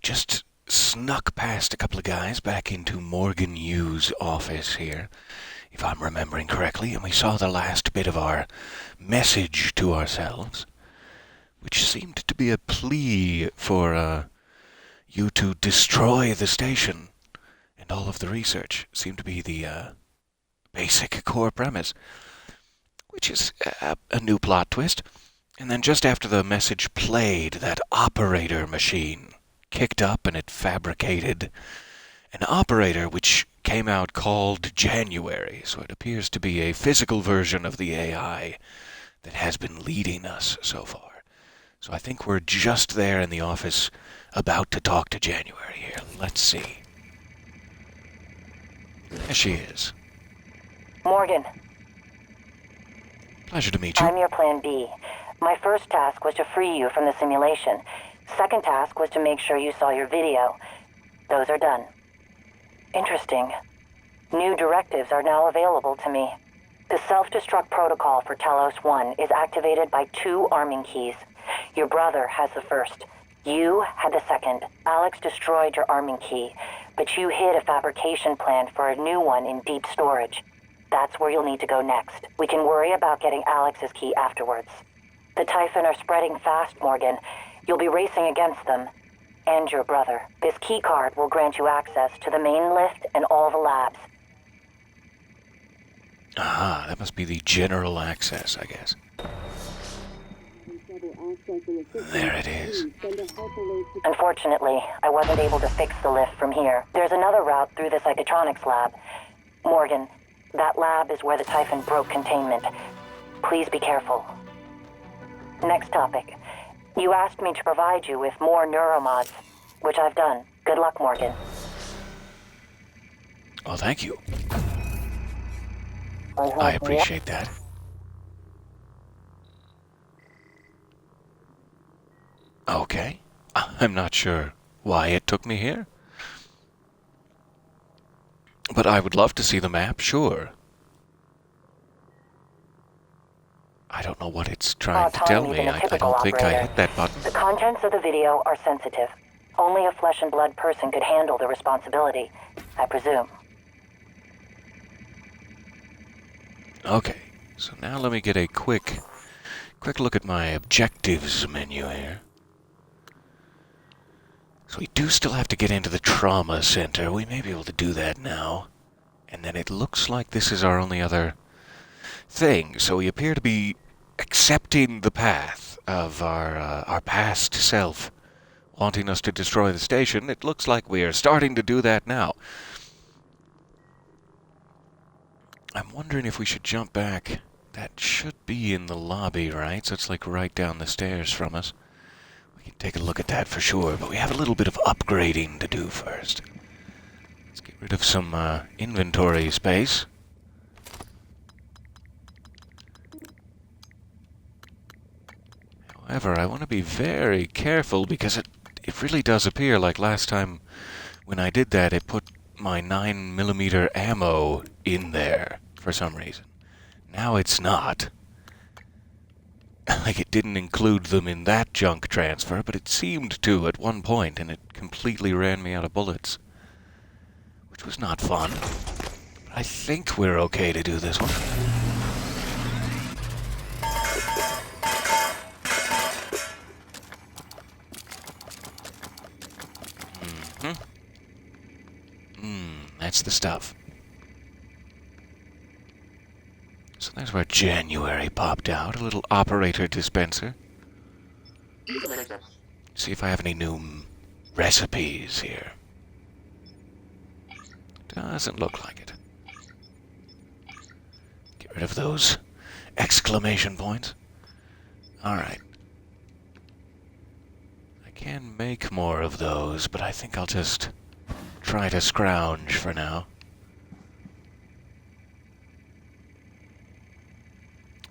just snuck past a couple of guys back into Morgan Yu's office here, if I'm remembering correctly, and we saw the last bit of our message to ourselves, which seemed to be a plea for you to destroy the station, and all of the research seemed to be the basic core premise, which is a new plot twist. And then just after the message played, that operator machine kicked up and it fabricated an operator which came out called January. So it appears to be a physical version of the AI that has been leading us so far. So I think we're just there in the office about to talk to January here. Let's see. There she is. Morgan. Pleasure to meet you. I'm your plan B. My first task was to free you from the simulation. Second task was to make sure you saw your video. Those are done. Interesting. New directives are now available to me. The self-destruct protocol for Talos 1 is activated by 2 arming keys. Your brother has the first. You had the second. Alex destroyed your arming key, but you hid a fabrication plan for a new one in deep storage. That's where you'll need to go next. We can worry about getting Alex's key afterwards. The Typhon are spreading fast, Morgan. You'll be racing against them. And your brother. This key card will grant you access to the main lift and all the labs. Ah, that must be the general access, I guess. There it is. Unfortunately, I wasn't able to fix the lift from here. There's another route through the psychotronics lab. Morgan, that lab is where the Typhon broke containment. Please be careful. Next topic. You asked me to provide you with more neuromods, which I've done. Good luck, Morgan. Oh, thank you. I appreciate that. Okay. I'm not sure why it took me here. But I would love to see the map, sure. I don't know what it's trying to tell me. I don't think I hit that button. The contents of the video are sensitive. Only a flesh and blood person could handle the responsibility, I presume. Okay, so now let me get a quick look at my objectives menu here. So we do still have to get into the trauma center. We may be able to do that now. And then it looks like this is our only other thing. So we appear to be accepting the path of our past self wanting us to destroy the station. It looks like we are starting to do that now. I'm wondering if we should jump back. That should be in the lobby, right? So it's like right down the stairs from us. We can take a look at that for sure, but we have a little bit of upgrading to do first. Let's get rid of some inventory space. However, I want to be very careful because it really does appear like last time when I did that, it put my 9mm ammo in there for some reason. Now it's not. Like, it didn't include them in that junk transfer, but it seemed to at one point, and it completely ran me out of bullets. Which was not fun. But I think we're okay to do this one. That's the stuff. So there's where January popped out, a little operator dispenser. See if I have any new recipes here. Doesn't look like it. Get rid of those exclamation points. Alright. I can make more of those, but I think I'll just try to scrounge for now.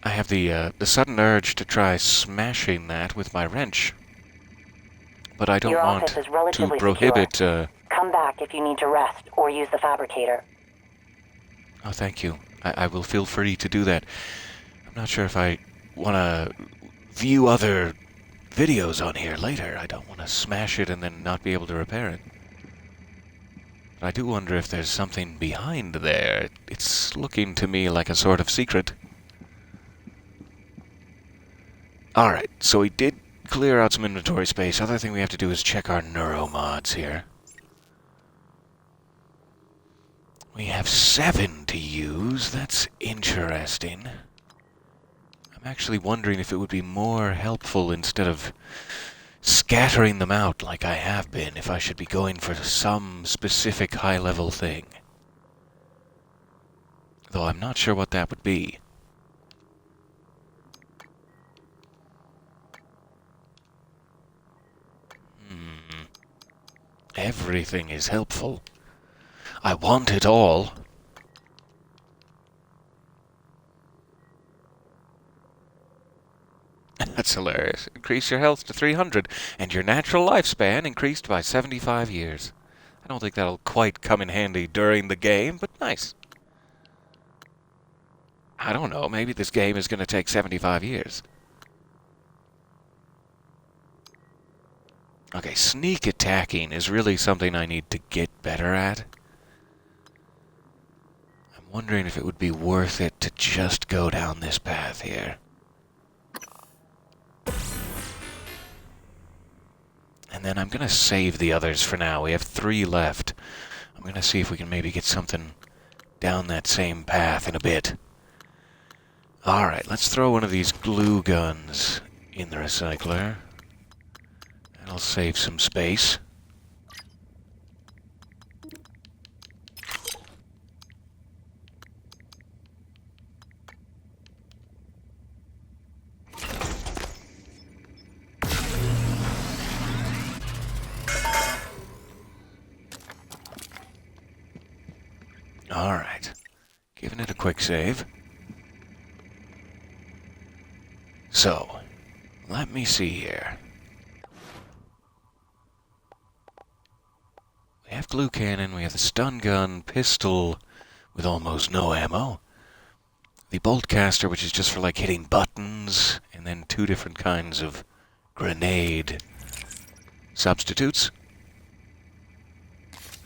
I have the sudden urge to try smashing that with my wrench. But I don't want to prohibit... Come back if you need to rest or use the fabricator. Oh, thank you. I will feel free to do that. I'm not sure if I want to view other videos on here later. I don't want to smash it and then not be able to repair it. But I do wonder if there's something behind there. It's looking to me like a sort of secret. Alright, so we did clear out some inventory space. Other thing we have to do is check our neuromods here. We have 7 to use. That's interesting. I'm actually wondering if it would be more helpful, instead of scattering them out like I have been, if I should be going for some specific high-level thing. Though I'm not sure what that would be. Everything is helpful. I want it all. That's hilarious. Increase your health to 300, and your natural lifespan increased by 75 years. I don't think that'll quite come in handy during the game, but nice. I don't know, maybe this game is going to take 75 years. Okay, sneak attacking is really something I need to get better at. I'm wondering if it would be worth it to just go down this path here. And then I'm going to save the others for now. We have 3 left. I'm going to see if we can maybe get something down that same path in a bit. Alright, let's throw one of these glue guns in the recycler. That'll save some space. Alright. Giving it a quick save. So, let me see here. We have glue cannon, we have the stun gun, pistol with almost no ammo, the bolt caster, which is just for like hitting buttons, and then 2 different kinds of grenade substitutes.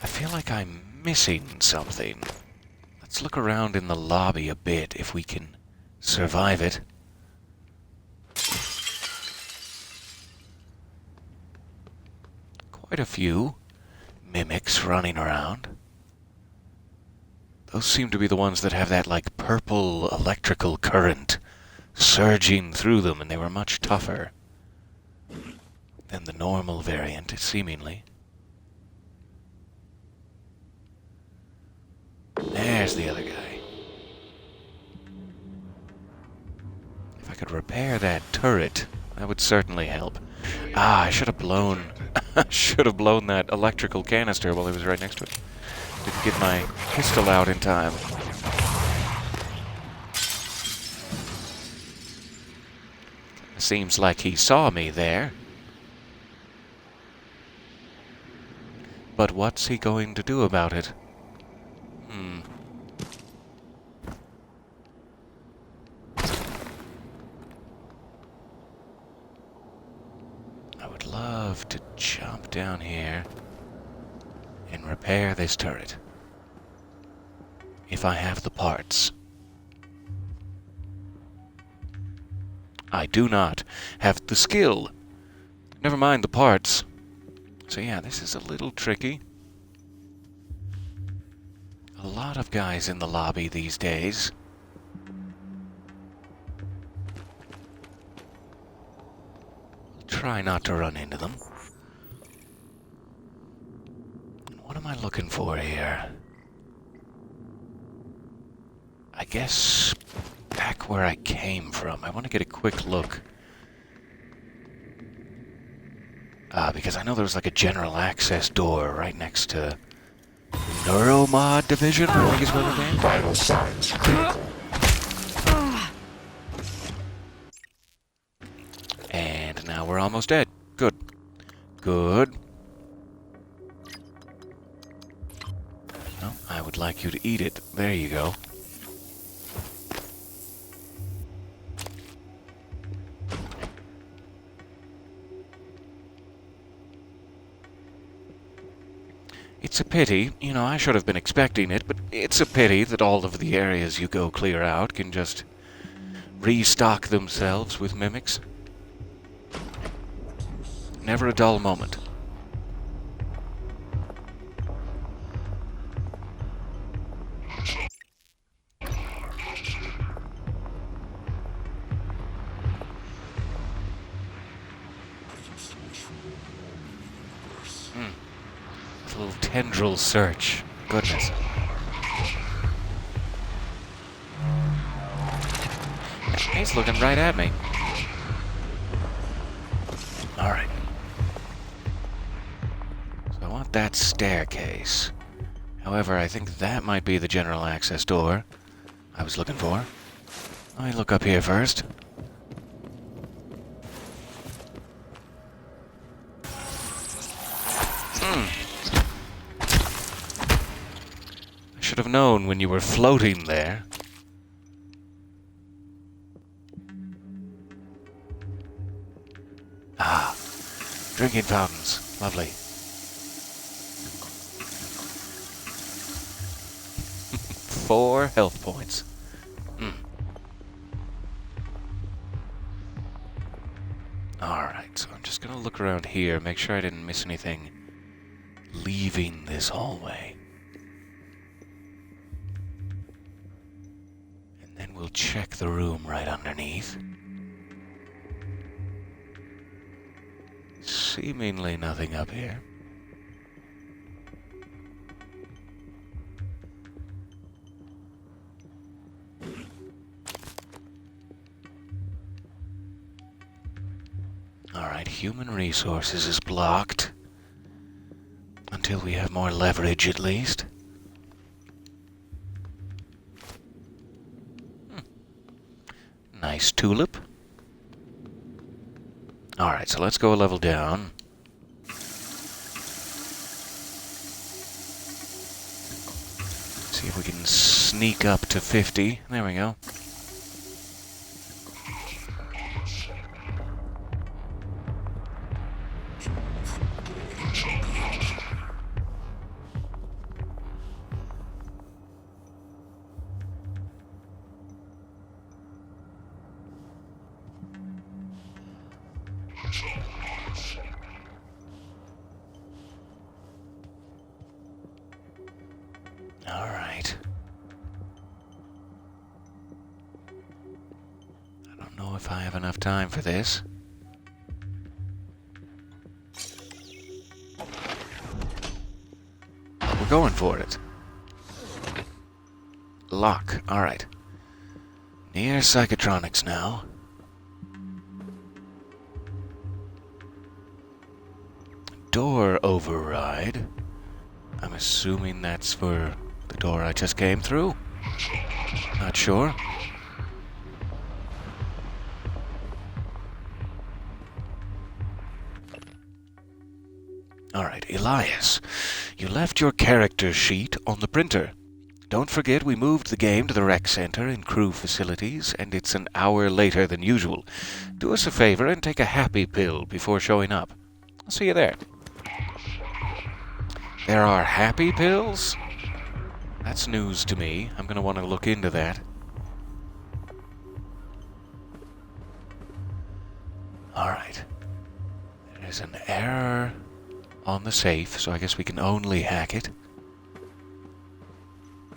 I feel like I'm missing something. Let's look around in the lobby a bit if we can survive it. Quite a few mimics running around. Those seem to be the ones that have that, like, purple electrical current surging through them, and they were much tougher than the normal variant, seemingly. There's the other guy. If I could repair that turret, that would certainly help. Ah, I should have blown... I should have blown that electrical canister while he was right next to it. Didn't get my pistol out in time. Seems like he saw me there. But what's he going to do about it? I would love to jump down here and repair this turret. If I have the parts. I do not have the skill. Never mind the parts. So yeah, this is a little tricky. A lot of guys in the lobby these days. Try not to run into them. What am I looking for here? I guess back where I came from. I want to get a quick look. Because I know there was like a general access door right next to the Neuromod division, I think is what it is. Vital signs critical. And now we're almost dead. Good. Good. No, I would like you to eat it. There you go. It's a pity, I should have been expecting it, but it's a pity that all of the areas you go clear out can just restock themselves with mimics. Never a dull moment. It's a little tendril search. Goodness. He's looking right at me. Alright. So I want that staircase. However, I think that might be the general access door I was looking for. Let me look up here first. I should have known when you were floating there. Ah, drinking fountains. Lovely. 4 health points. Alright, so I'm just gonna look around here, make sure I didn't miss anything leaving this hallway. And then we'll check the room right underneath. Seemingly nothing up here. Alright, human resources is blocked. Until we have more leverage, at least. Nice tulip. Alright, so let's go a level down. See if we can sneak up to 50. There we go. Alright. I don't know if I have enough time for this. But we're going for it. Lock. Alright. Near psychotronics now. Door override. I'm assuming that's for the door I just came through. Not sure. Alright, Elias. You left your character sheet on the printer. Don't forget we moved the game to the rec center and crew facilities, and it's an hour later than usual. Do us a favor and take a happy pill before showing up. I'll see you there. There are happy pills? That's news to me. I'm going to want to look into that. Alright. There's an error on the safe, so I guess we can only hack it.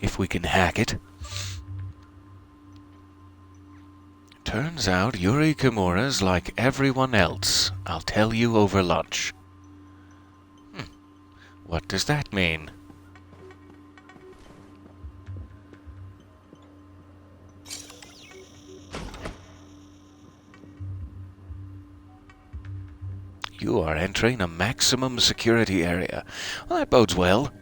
If we can hack it. Turns out Yuri Kimura's like everyone else. I'll tell you over lunch. What does that mean? You are entering a maximum security area. Well, that bodes well.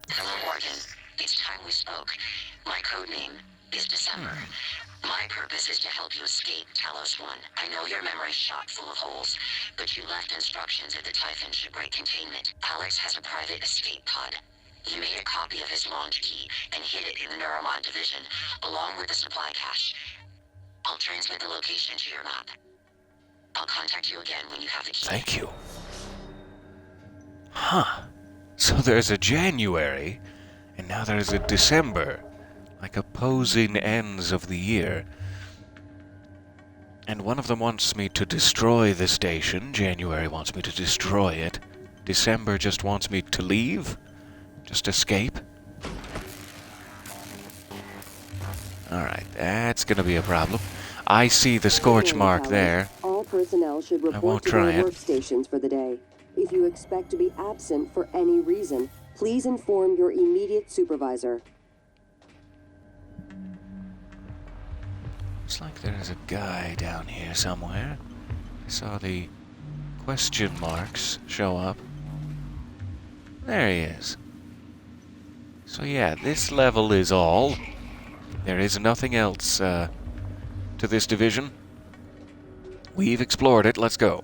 Hello, Morgan. It's time we spoke. My code name is December. My purpose is to help you escape Talos 1. I know your memory's shot full of holes, but you left instructions at the Typhon shipwreck containment. Alex has a private escape pod. You made a copy of his launch key and hid it in the Neuromod division, along with the supply cache. I'll transmit the location to your map. I'll contact you again when you have the key. Thank you. Huh. So there's a January, and now there's a December, like opposing ends of the year. And one of them wants me to destroy the station. January wants me to destroy it. December just wants me to leave? Just escape? Alright, that's gonna be a problem. I see the scorch mark there. All personnel should I won't report to try their it. workstations for the day. If you expect to be absent for any reason, please inform your immediate supervisor. Looks like there's a guy down here somewhere. I saw the question marks show up. There he is. So yeah, this level is all. There is nothing else to this division. We've explored it. Let's go.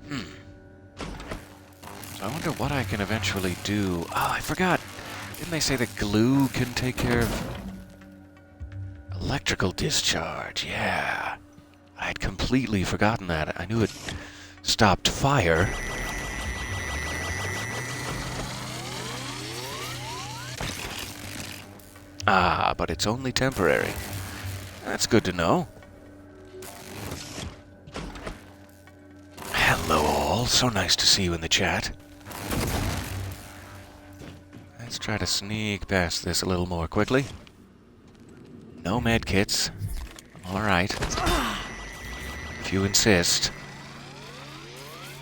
So I wonder what I can eventually do. Oh, I forgot. Didn't they say that glue can take care of electrical discharge? Yeah. I had completely forgotten that. I knew it stopped fire. Ah, but it's only temporary. That's good to know. Hello all, so nice to see you in the chat. Let's try to sneak past this a little more quickly. No med kits. Alright. If you insist.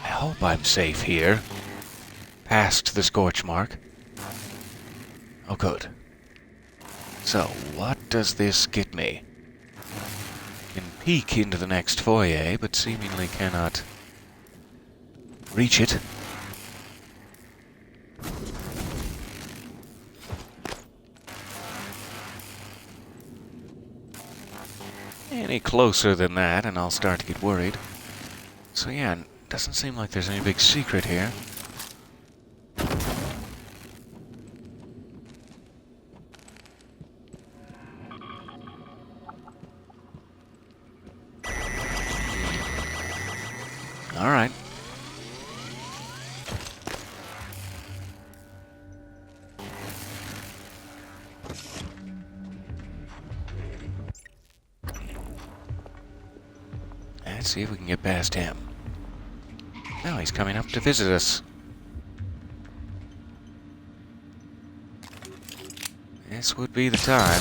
I hope I'm safe here. Past the scorch mark. Oh, good. So, what does this get me? I can peek into the next foyer, but seemingly cannot reach it. Any closer than that, and I'll start to get worried. So yeah, doesn't seem like there's any big secret here. All right. Let's see if we can get past him. Oh, he's coming up to visit us. This would be the time.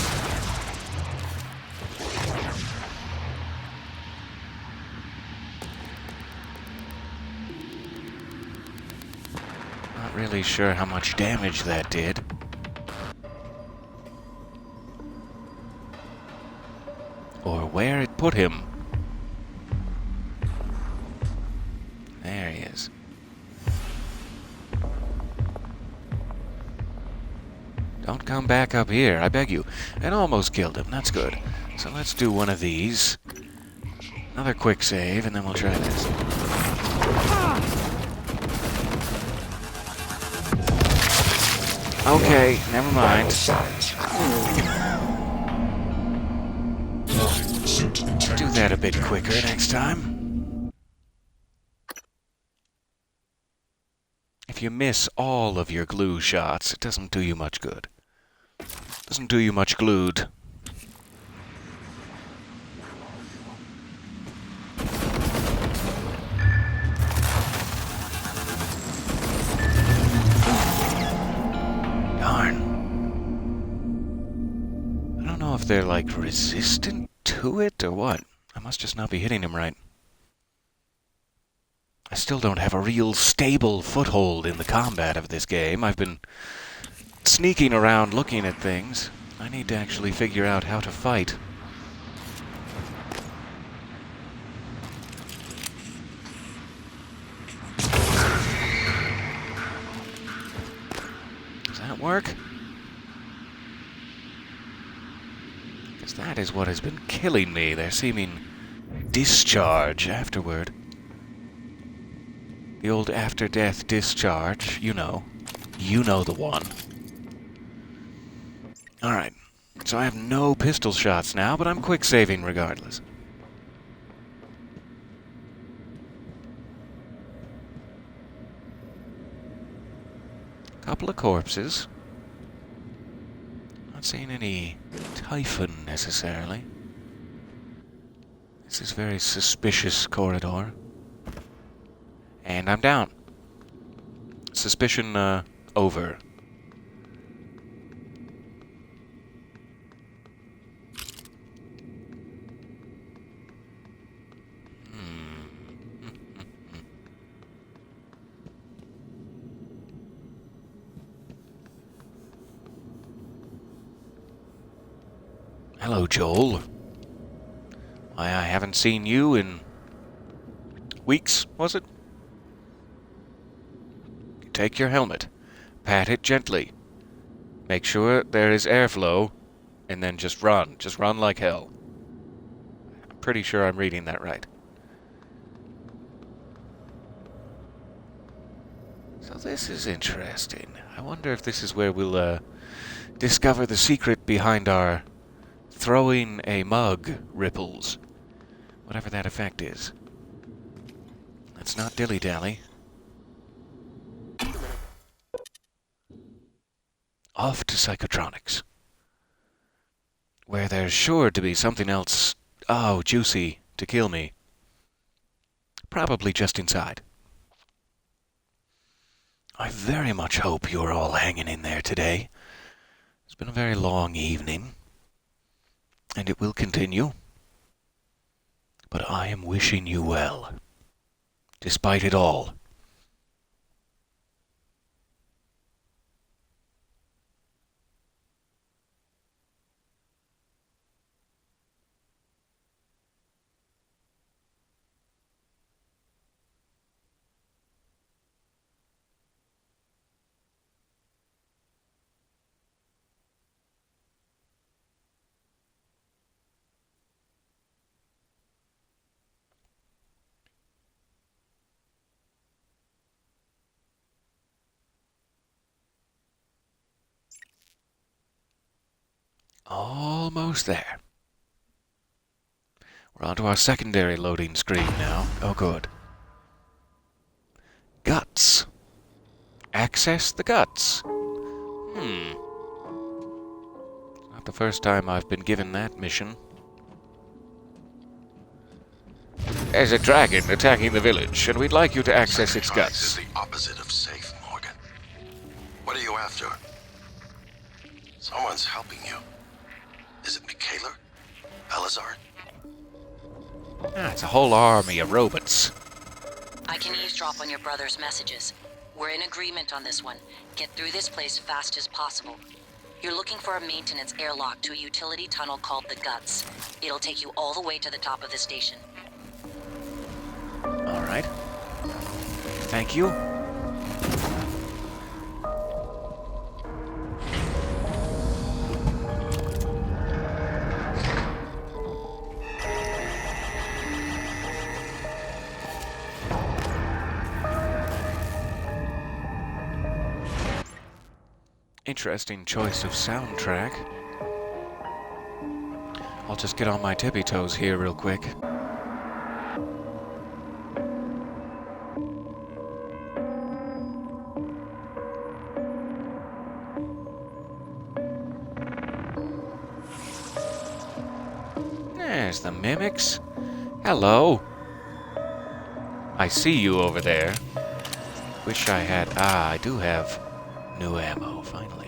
Not really sure how much damage that did. Or where it put him. There he is. Don't come back up here, I beg you. It almost killed him, that's good. So let's do one of these. Another quick save, and then we'll try this. Okay, never mind. Do that a bit quicker next time. If you miss all of your glue shots, it doesn't do you much good. Doesn't do you much glued. Darn. I don't know if they're, like, resistant to it or what. I must just not be hitting him right. I still don't have a real stable foothold in the combat of this game. I've been sneaking around looking at things. I need to actually figure out how to fight. Does that work? Because that is what has been killing me. They're seeming discharge afterward. The old after-death discharge, you know. You know the one. Alright, so I have no pistol shots now, but I'm quick-saving regardless. Couple of corpses. Not seeing any typhon necessarily. This is a very suspicious corridor. And I'm down. Suspicion, over. Hello, Joel. Why, I haven't seen you in weeks, was it? Take your helmet. Pat it gently. Make sure there is airflow, and then just run. Just run like hell. I'm pretty sure I'm reading that right. So this is interesting. I wonder if this is where we'll, discover the secret behind our throwing a mug ripples. Whatever that effect is. Let's not dilly-dally. Off to psychotronics. Where there's sure to be something else, juicy, to kill me. Probably just inside. I very much hope you're all hanging in there today. It's been a very long evening. And it will continue. But I am wishing you well. Despite it all. Almost there. We're onto our secondary loading screen now. Oh, good. Guts. Access the guts. Not the first time I've been given that mission. There's a dragon attacking the village, and we'd like you to access its guts. Is the opposite of safe, Morgan. What are you after? Someone's helping you. Is it Michaela? Elazar? It's a whole army of robots. I can eavesdrop on your brother's messages. We're in agreement on this one. Get through this place fast as possible. You're looking for a maintenance airlock to a utility tunnel called the Guts. It'll take you all the way to the top of the station. All right. Thank you. Interesting choice of soundtrack. I'll just get on my tippy toes here real quick. There's the mimics. Hello. I see you over there. Wish I had... I do have new ammo, finally.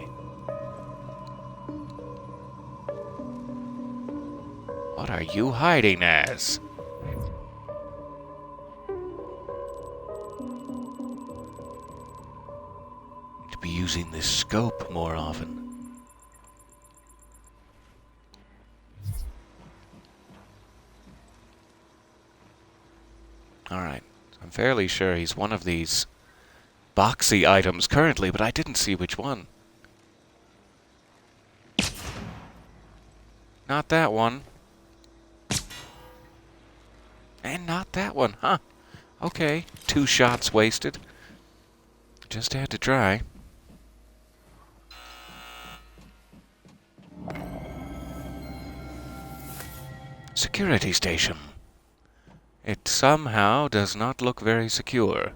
What are you hiding as? Need to be using this scope more often. Alright, I'm fairly sure he's one of these boxy items currently, but I didn't see which one. Not that one. And not that one, huh? Okay, 2 shots wasted. Just had to try. Security station. It somehow does not look very secure.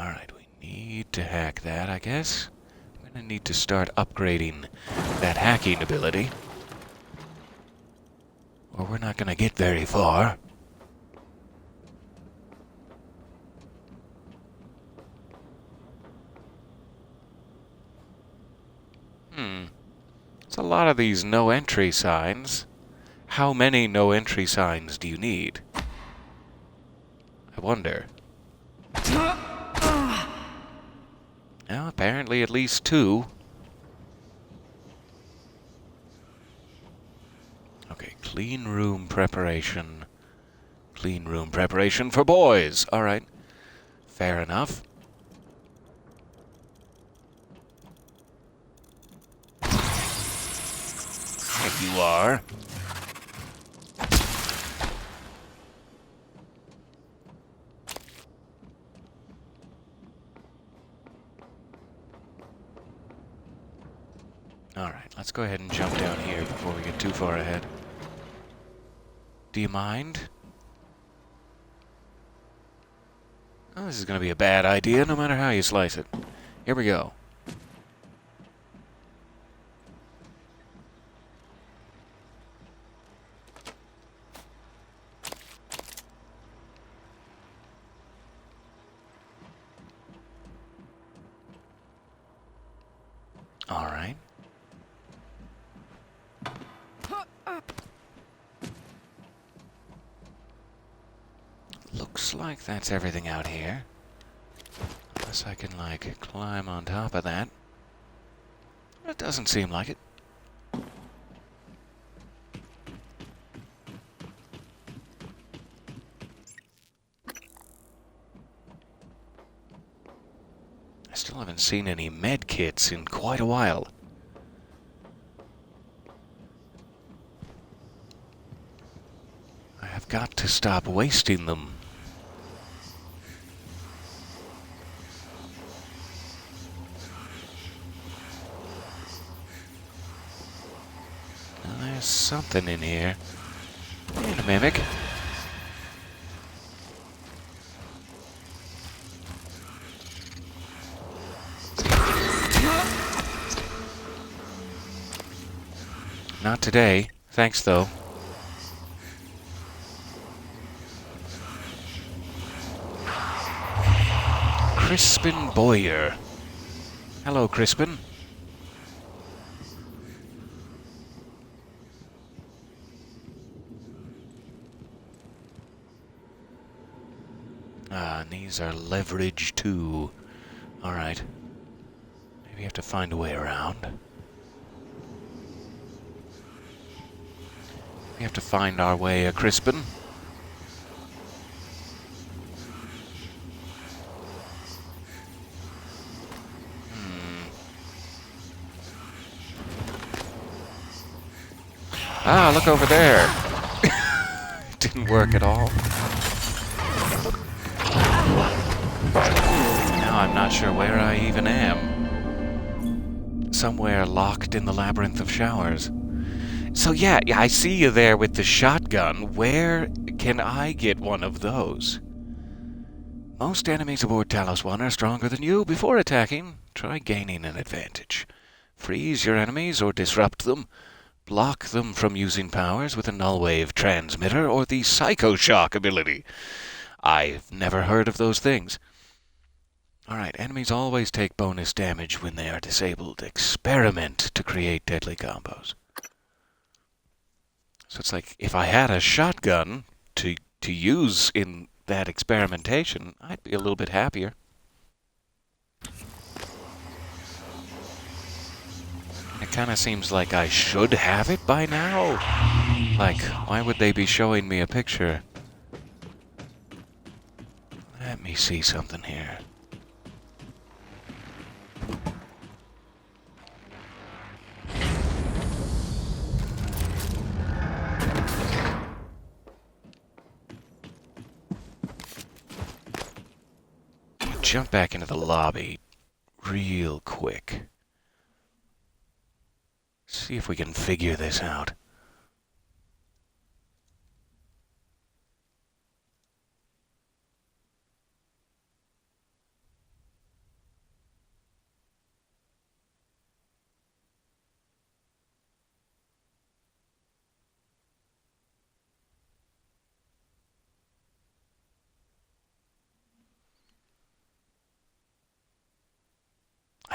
Alright, we need to hack that, I guess. I'm gonna need to start upgrading that hacking ability, or we're not gonna get very far. It's a lot of these no entry signs. How many no entry signs do you need? I wonder. Now, apparently at least 2. Okay, clean room preparation. Clean room preparation for boys. All right. Fair enough. There you are. All right, let's go ahead and jump down here before we get too far ahead. Do you mind? Oh, this is going to be a bad idea no matter how you slice it. Here we go. All right. Looks like that's everything out here. Unless I can, like, climb on top of that. It doesn't seem like it. I still haven't seen any med kits in quite a while. I have got to stop wasting them. Now, there's something in here. And a mimic. Not today. Thanks, though. Crispin Boyer. Hello, Crispin. Ah, and these are leverage too. Alright. Maybe you have to find a way around. We have to find our way, Crispin. Ah, look over there. Didn't work at all. Now I'm not sure where I even am. Somewhere locked in the Labyrinth of Showers. So yeah, I see you there with the shotgun. Where can I get one of those? Most enemies aboard Talos 1 are stronger than you. Before attacking, try gaining an advantage. Freeze your enemies or disrupt them. Block them from using powers with a null wave transmitter or the Psycho Shock ability. I've never heard of those things. Alright, enemies always take bonus damage when they are disabled. Experiment to create deadly combos. So it's like, if I had a shotgun to use in that experimentation, I'd be a little bit happier. It kind of seems like I should have it by now. Like, why would they be showing me a picture? Let me see something here. Jump back into the lobby real quick. See if we can figure this out.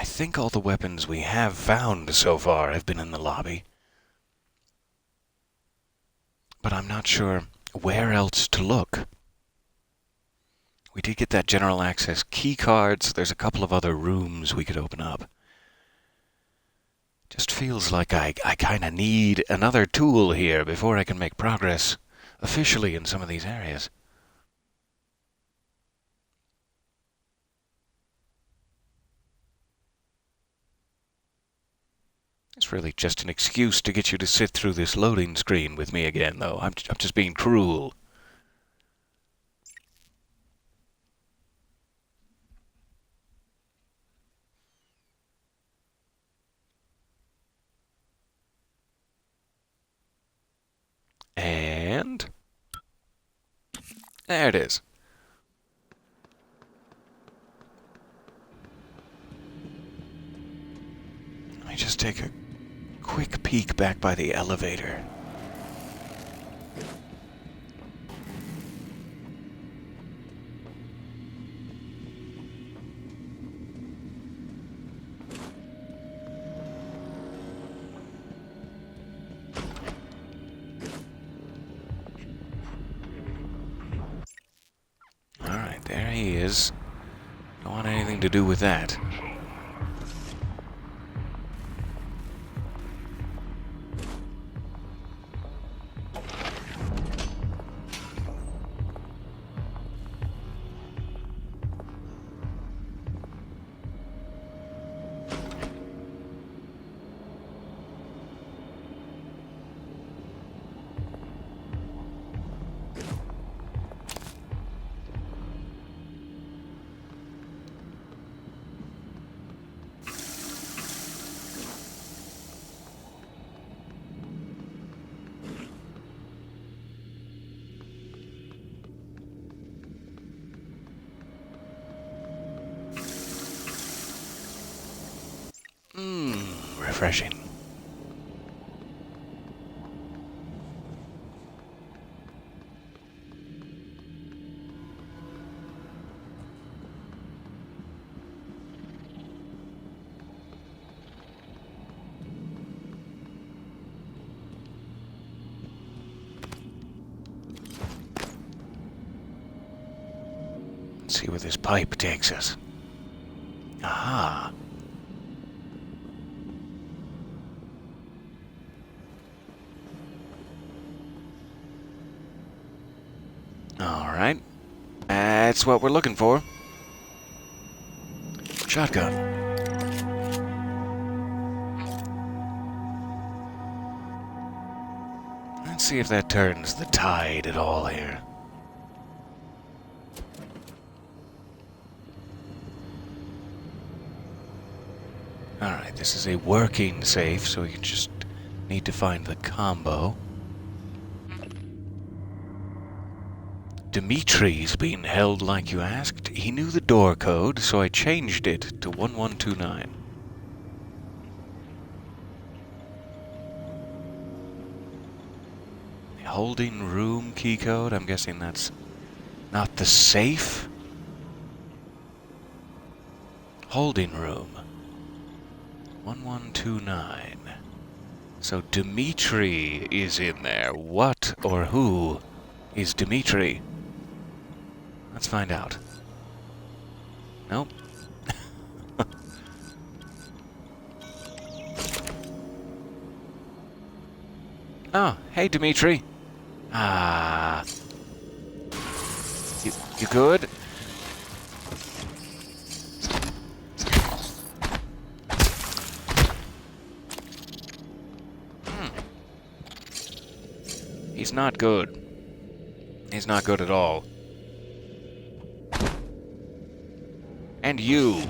think all the weapons we have found so far have been in the lobby. But I'm not sure where else to look. We did get that general access key cards. There's a couple of other rooms we could open up. Just feels like I kind of need another tool here before I can make progress officially in some of these areas. It's really just an excuse to get you to sit through this loading screen with me again, though. I'm just being cruel. And there it is. Let me just take a quick peek back by the elevator. Alright, there he is. Don't want anything to do with that. Refreshing. Let's see where this pipe takes us. Aha. Alright. That's what we're looking for. Shotgun. Let's see if that turns the tide at all here. Alright, this is a working safe, so we can just need to find the combo. Dimitri's being held like you asked. He knew the door code, so I changed it to 1129. The holding room key code, I'm guessing that's not the safe. Holding room. 1129. So Dimitri is in there. What or who is Dimitri? Let's find out. Nope. Oh, hey Dimitri. Ah. You good? He's not good. He's not good at all. And you.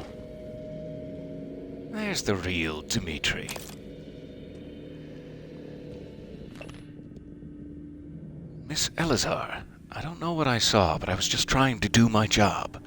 There's the real Dimitri. Miss Elazar, I don't know what I saw, but I was just trying to do my job.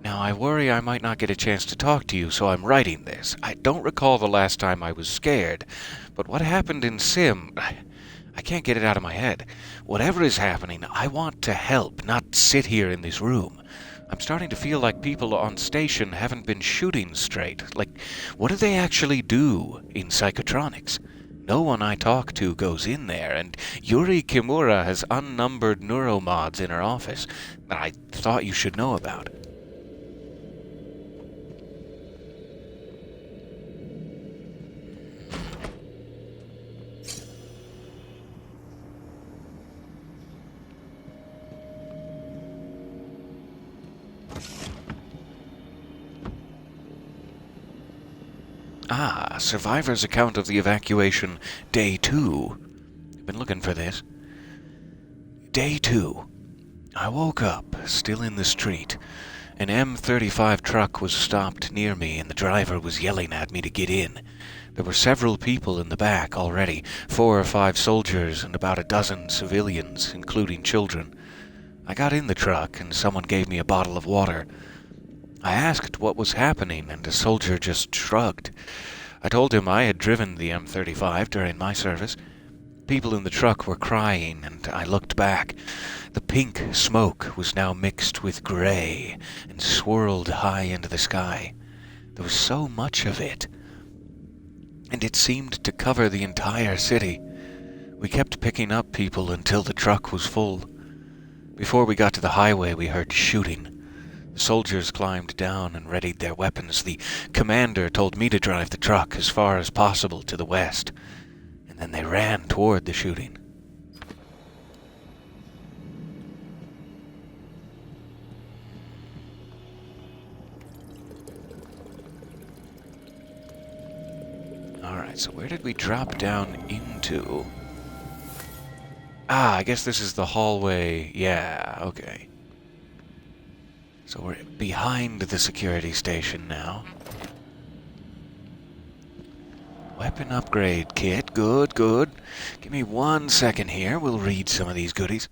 Now, I worry I might not get a chance to talk to you, so I'm writing this. I don't recall the last time I was scared, but what happened in Sim, I can't get it out of my head. Whatever is happening, I want to help, not sit here in this room. I'm starting to feel like people on station haven't been shooting straight. Like, what do they actually do in psychotronics? No one I talk to goes in there, and Yuri Kimura has unnumbered neuromods in her office that I thought you should know about. Ah, survivor's account of the evacuation, Day 2. I've been looking for this. Day 2. I woke up, still in the street. An M35 truck was stopped near me and the driver was yelling at me to get in. There were several people in the back already, 4 or 5 soldiers and about a dozen civilians, including children. I got in the truck and someone gave me a bottle of water. I asked what was happening, and a soldier just shrugged. I told him I had driven the M35 during my service. People in the truck were crying, and I looked back. The pink smoke was now mixed with gray and swirled high into the sky. There was so much of it, and it seemed to cover the entire city. We kept picking up people until the truck was full. Before we got to the highway, we heard shooting. The soldiers climbed down and readied their weapons. The commander told me to drive the truck as far as possible to the west, and then they ran toward the shooting. Alright, so where did we drop down into? Ah, I guess this is the hallway. Yeah, okay. So we're behind the security station now. Weapon upgrade kit. Good, good. Give me 1 second here. We'll read some of these goodies.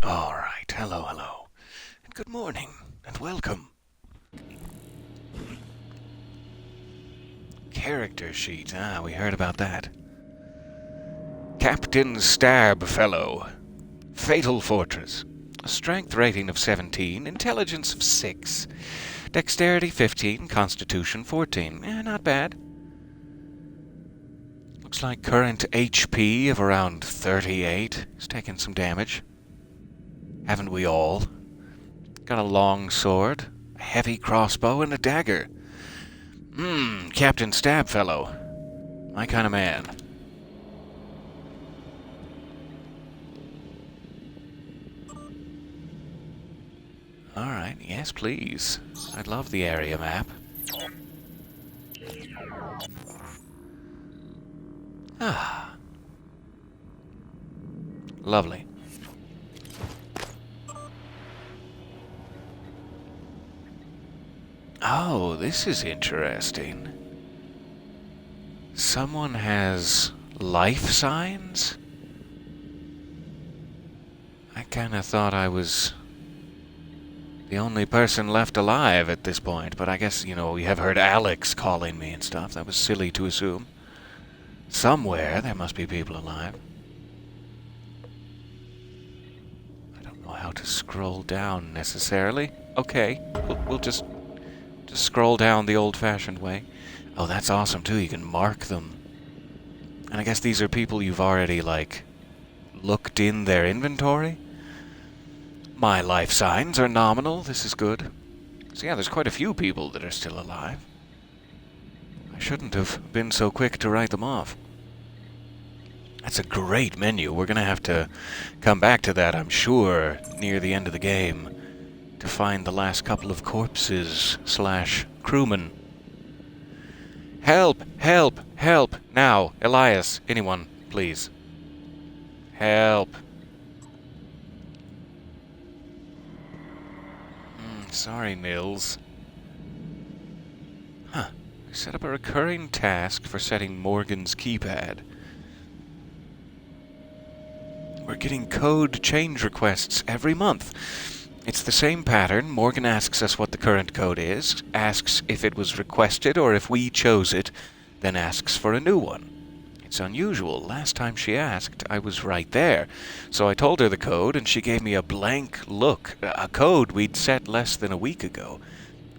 All right. Hello, hello. And good morning, and welcome. Character sheet. Ah, we heard about that. Captain Stab Fellow. Fatal Fortress. A strength rating of 17, intelligence of 6, dexterity 15, constitution 14. Not bad. Looks like current HP of around 38. He's taking some damage. Haven't we all? Got a long sword, a heavy crossbow, and a dagger. Captain Stabfellow. My kind of man. Alright, yes please. I'd love the area map. Ah. Lovely. Oh, this is interesting. Someone has life signs? I kinda thought I was the only person left alive at this point, but I guess, we have heard Alex calling me and stuff. That was silly to assume. Somewhere there must be people alive. I don't know how to scroll down necessarily. Okay, we'll just scroll down the old-fashioned way. Oh, that's awesome too. You can mark them. And I guess these are people you've already, looked in their inventory? My life signs are nominal. This is good. So yeah, there's quite a few people that are still alive. I shouldn't have been so quick to write them off. That's a great menu. We're gonna have to come back to that, I'm sure, near the end of the game, to find the last couple of corpses / crewmen. Help! Help! Help! Now! Elias! Anyone, please. Help! Sorry, Nils. Huh. I set up a recurring task for setting Morgan's keypad. We're getting code change requests every month. It's the same pattern. Morgan asks us what the current code is, asks if it was requested or if we chose it, then asks for a new one. It's unusual. Last time she asked, I was right there. So I told her the code, and she gave me a blank look. A code we'd set less than a week ago.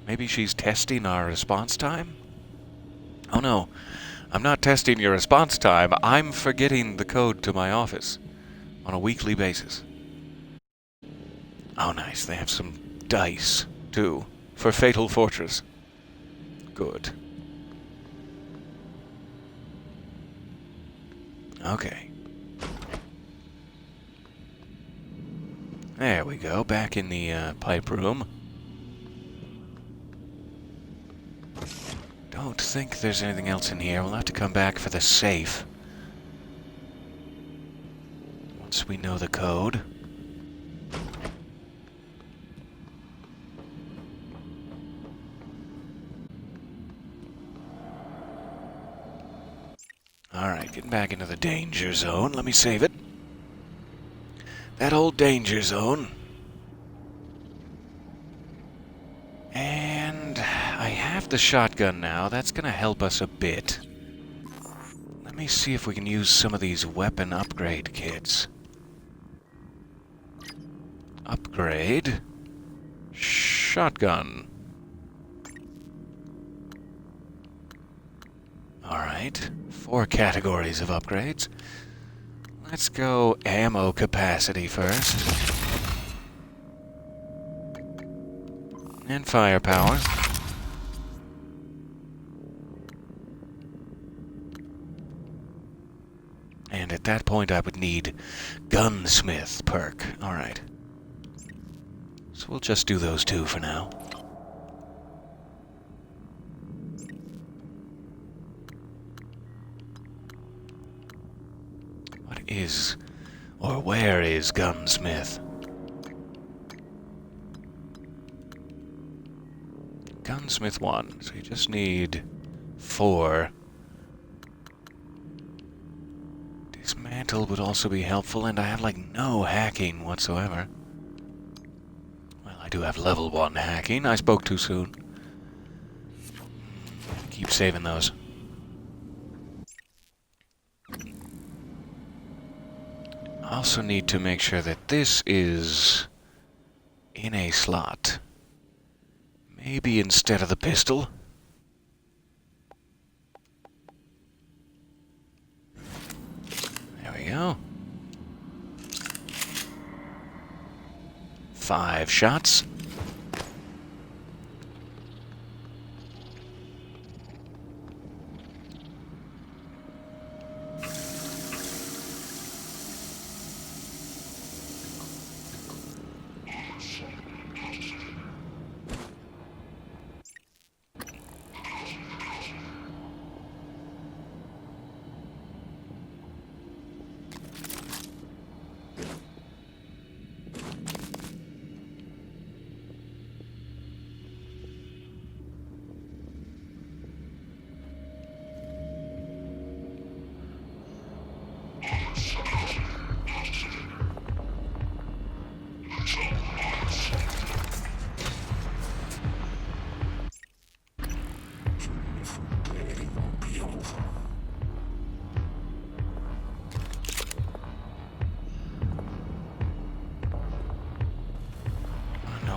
Maybe she's testing our response time? Oh no, I'm not testing your response time. I'm forgetting the code to my office on a weekly basis. Oh nice, they have some dice, too, for Fatal Fortress. Good. Okay. There we go, back in the pipe room. Don't think there's anything else in here. We'll have to come back for the safe once we know the code. Alright, getting back into the danger zone. Let me save it. That old danger zone. And I have the shotgun now. That's gonna help us a bit. Let me see if we can use some of these weapon upgrade kits. Upgrade. Shotgun. Alright, 4 categories of upgrades. Let's go ammo capacity first. And firepower. And at that point I would need gunsmith perk. Alright. So we'll just do those 2 for now. Is, or where is gunsmith? Gunsmith 1, so you just need 4. Dismantle would also be helpful, and I have like no hacking whatsoever. Well, I do have level 1 hacking. I spoke too soon. Keep saving those. I also need to make sure that this is in a slot. Maybe instead of the pistol. There we go. 5 shots.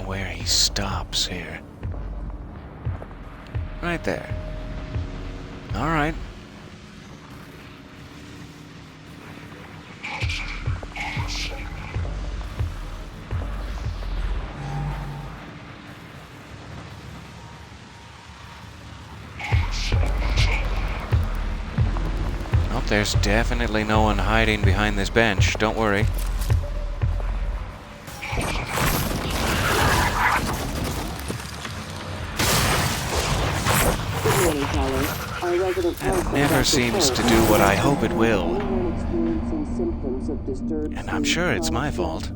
Where he stops here. Right there. All right. there's definitely no one hiding behind this bench. Don't worry. It never seems to do what I hope it will. And I'm sure it's my fault.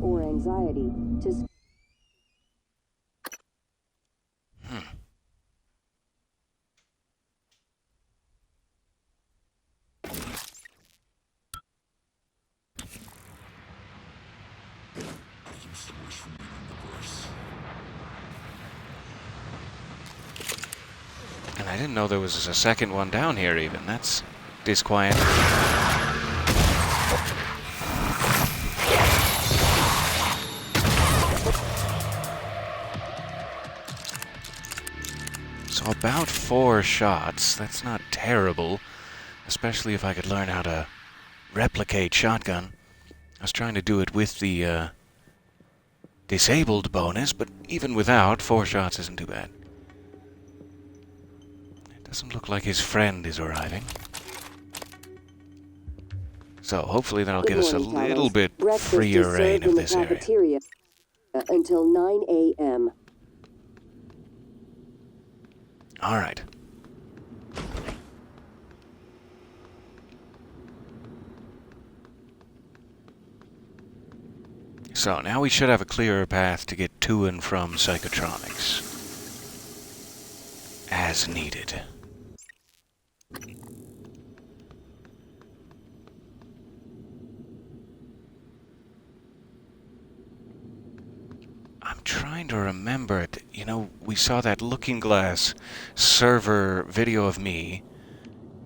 And I didn't know there was a second one down here even. That's disquieting. So about 4 shots. That's not terrible. Especially if I could learn how to replicate shotgun. I was trying to do it with the disabled bonus, but even without, 4 shots isn't too bad. Doesn't look like his friend is arriving. So hopefully that'll get us a little bit freer reign of this area. Until 9 a.m. All right. So now we should have a clearer path to get to and from Psychotronics. As needed. I'm trying to remember it. You know, we saw that Looking Glass server video of me,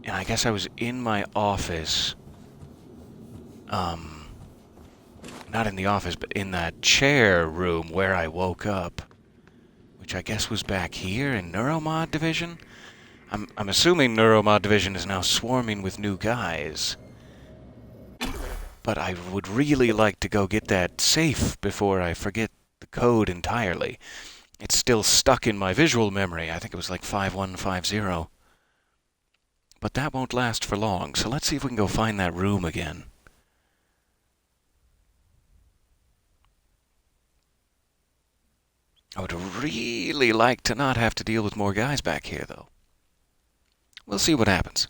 and I guess I was in my office. Not in the office, but in that chair room where I woke up, which I guess was back here in Neuromod Division. I'm assuming Neuromod Division is now swarming with new guys. But I would really like to go get that safe before I forget the code entirely. It's still stuck in my visual memory. I think it was like 5150. But that won't last for long, so let's see if we can go find that room again. I would really like to not have to deal with more guys back here, though. We'll see what happens.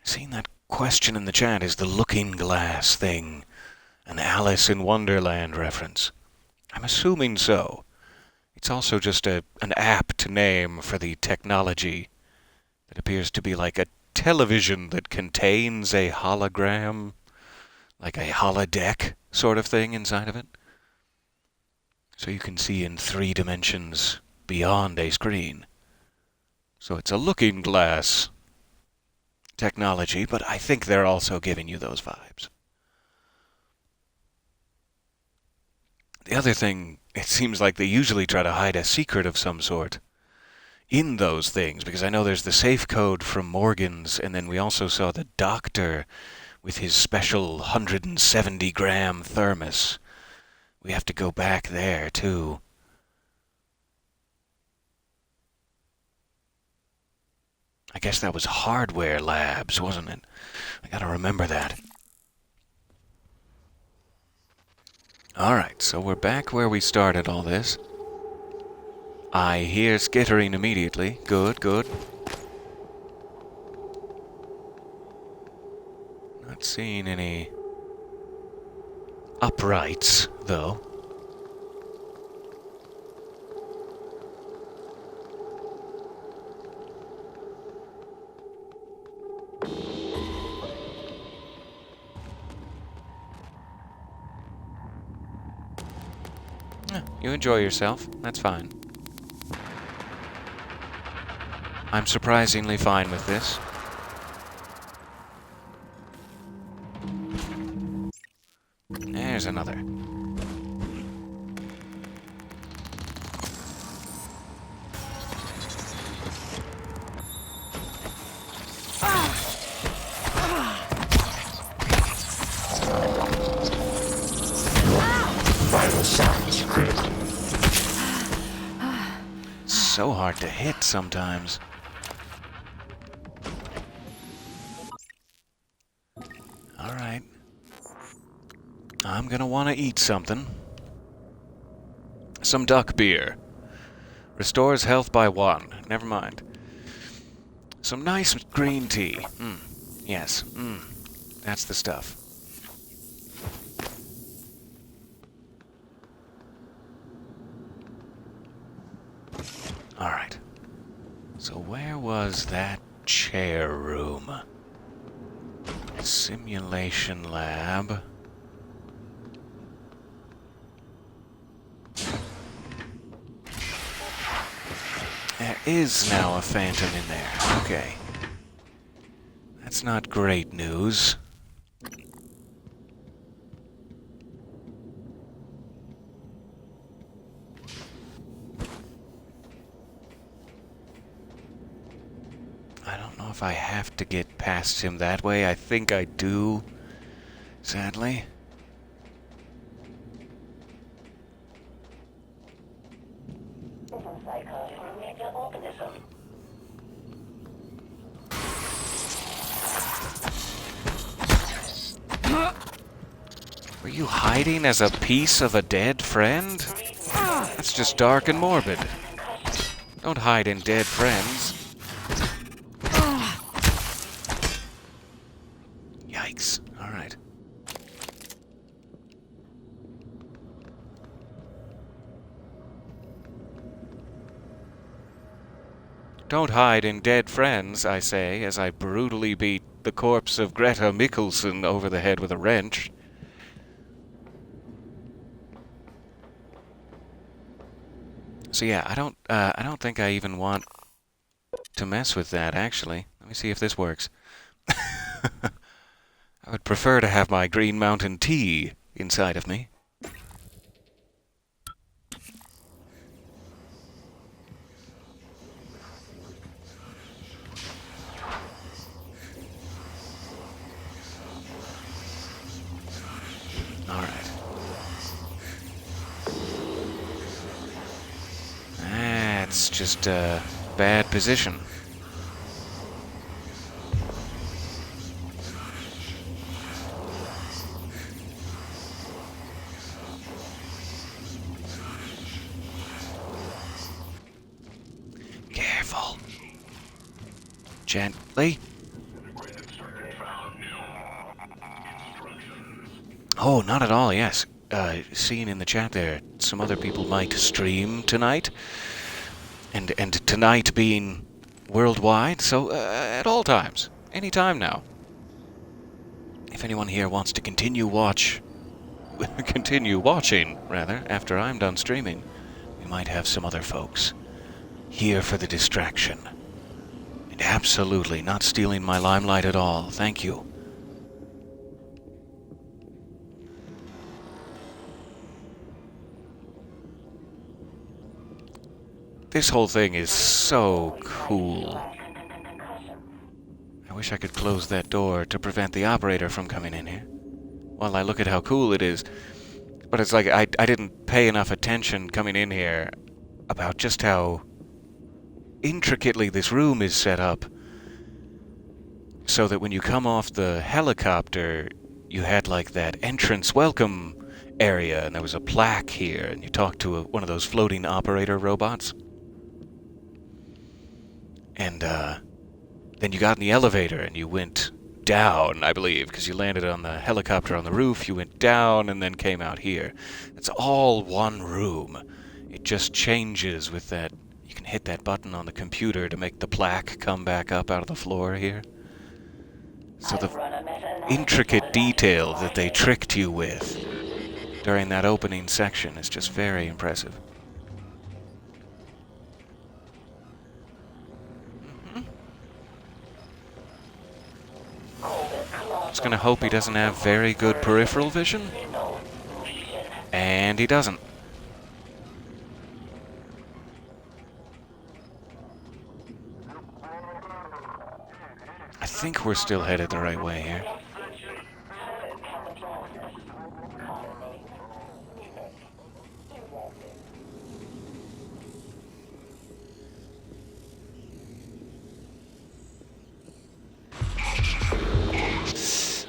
Seeing that question in the chat, is the Looking Glass thing an Alice in Wonderland reference? I'm assuming so. It's also just an apt name for the technology that appears to be like a television that contains a hologram, like a holodeck sort of thing inside of it. So you can see in 3 dimensions beyond a screen. So it's a looking glass technology, but I think they're also giving you those vibes. The other thing, it seems like they usually try to hide a secret of some sort in those things, because I know there's the safe code from Morgan's, and then we also saw the doctor with his special 170-gram thermos. We have to go back there, too. I guess that was Hardware Labs, wasn't it? I gotta remember that. Alright, so we're back where we started all this. I hear skittering immediately. Good, good. Not seeing any uprights, though. You enjoy yourself. That's fine. I'm surprisingly fine with this. There's another. so hard to hit sometimes. Alright. I'm gonna want to eat something. Some duck beer. Restores health by 1. Never mind. Some nice green tea. Yes. That's the stuff. Alright. So where was that chair room? Simulation lab. There is now a phantom in there. Okay. That's not great news. I don't know if I have to get past him that way. I think I do, sadly. Were you hiding as a piece of a dead friend? That's just dark and morbid. Don't hide in dead friends. Yikes. Alright. Don't hide in dead friends, I say, as I brutally beat the corpse of Greta Mikkelsen over the head with a wrench. So yeah, I don't think I even want to mess with that, actually. Let me see if this works. I would prefer to have my Green Mountain tea inside of me. Alright. That's just a bad position. Careful. Gently. Oh, not at all, yes. Seeing in the chat there, some other people might stream tonight. And tonight being worldwide, so at all times. Any time now. If anyone here wants to continue watching, rather, after I'm done streaming, we might have some other folks here for the distraction. And absolutely not stealing my limelight at all. Thank you. This whole thing is so cool. I wish I could close that door to prevent the operator from coming in here. While I look at how cool it is. But it's like I didn't pay enough attention coming in here about just how intricately this room is set up. So that when you come off the helicopter, you had like that entrance welcome area, and there was a plaque here, and you talked to one of those floating operator robots. And then you got in the elevator and you went down, I believe, because you landed on the helicopter on the roof. You went down and then came out here. It's all one room. It just changes with that. You can hit that button on the computer to make the plaque come back up out of the floor here. So the intricate detail that they tricked you with during that opening section is just very impressive. Just gonna hope he doesn't have very good peripheral vision. And he doesn't. I think we're still headed the right way here.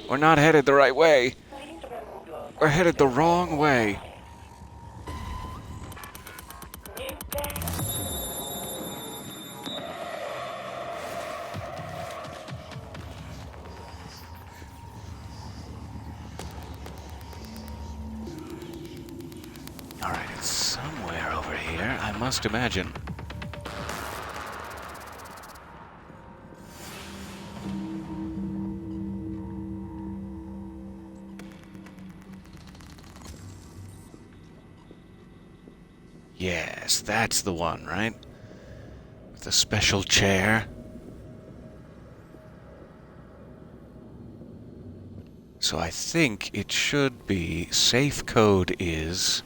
We're not headed the right way. We're headed the wrong way. Alright, it's somewhere over here, I must imagine. Yes, that's the one, right? With the special chair. So I think it should be safe code is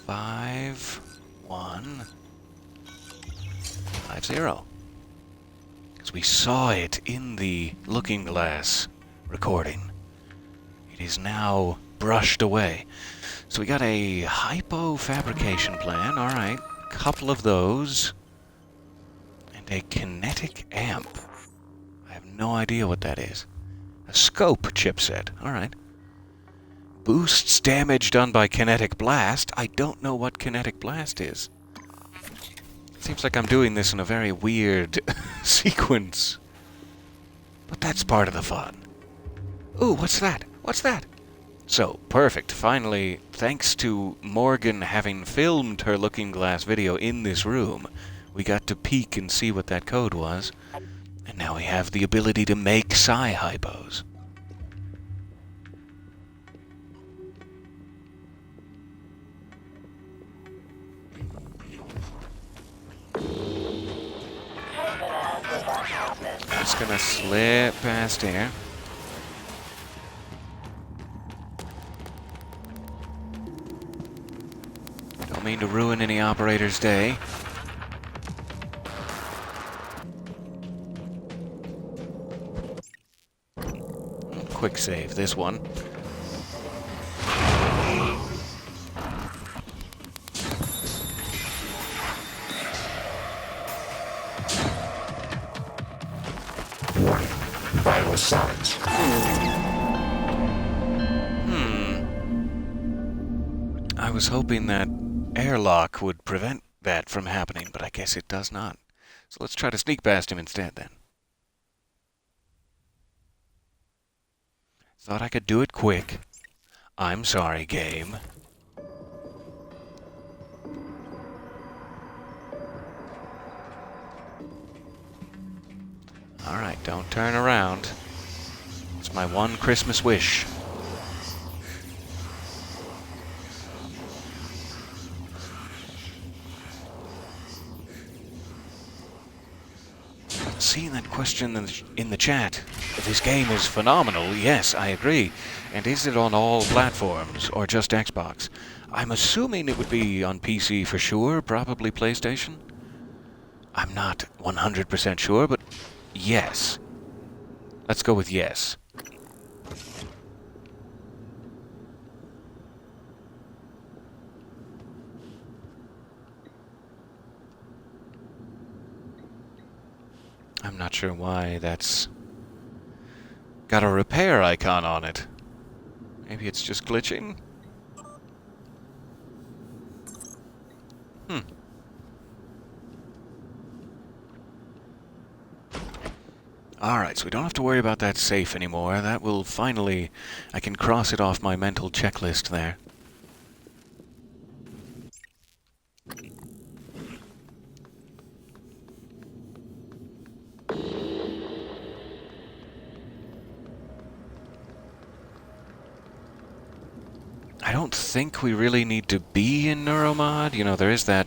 5150. Because we saw it in the looking glass recording. It is now brushed away. So we got a hypo fabrication plan, alright. Couple of those. And a kinetic amp. I have no idea what that is. A scope chipset, alright. Boosts damage done by kinetic blast. I don't know what kinetic blast is. Seems like I'm doing this in a very weird sequence. But that's part of the fun. Ooh, what's that? What's that? So, perfect. Finally, thanks to Morgan having filmed her looking glass video in this room, we got to peek and see what that code was. And now we have the ability to make psi-hypos. Just gonna slip past here. Don't mean to ruin any operator's day. Quick save, this one. Vital signs. I was hoping that airlock would prevent that from happening, but I guess it does not. So let's try to sneak past him instead, then. Thought I could do it quick. I'm sorry, game. Alright, don't turn around. It's my one Christmas wish. Seeing that question in the chat, this game is phenomenal, yes, I agree. And is it on all platforms, or just Xbox? I'm assuming it would be on PC for sure, probably PlayStation. I'm not 100% sure, but yes. Let's go with yes. I'm not sure why that's got a repair icon on it. Maybe it's just glitching? Alright, so we don't have to worry about that safe anymore. That will finally... I can cross it off my mental checklist there. I don't think we really need to be in Neuromod. You know, there is that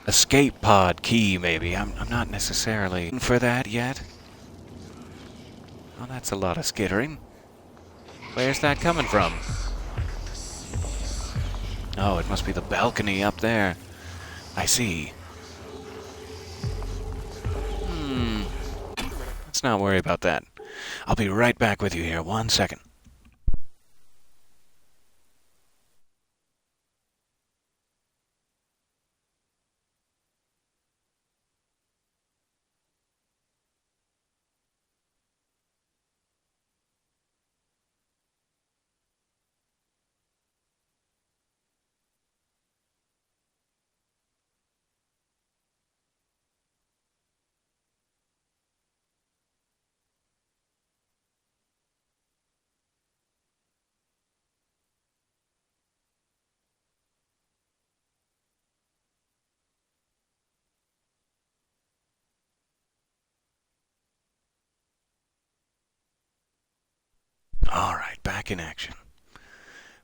escape pod key, maybe. I'm not necessarily for that yet. Oh, that's a lot of skittering. Where's that coming from? Oh, it must be the balcony up there. I see. Let's not worry about that. I'll be right back with you here. 1 second. back in action.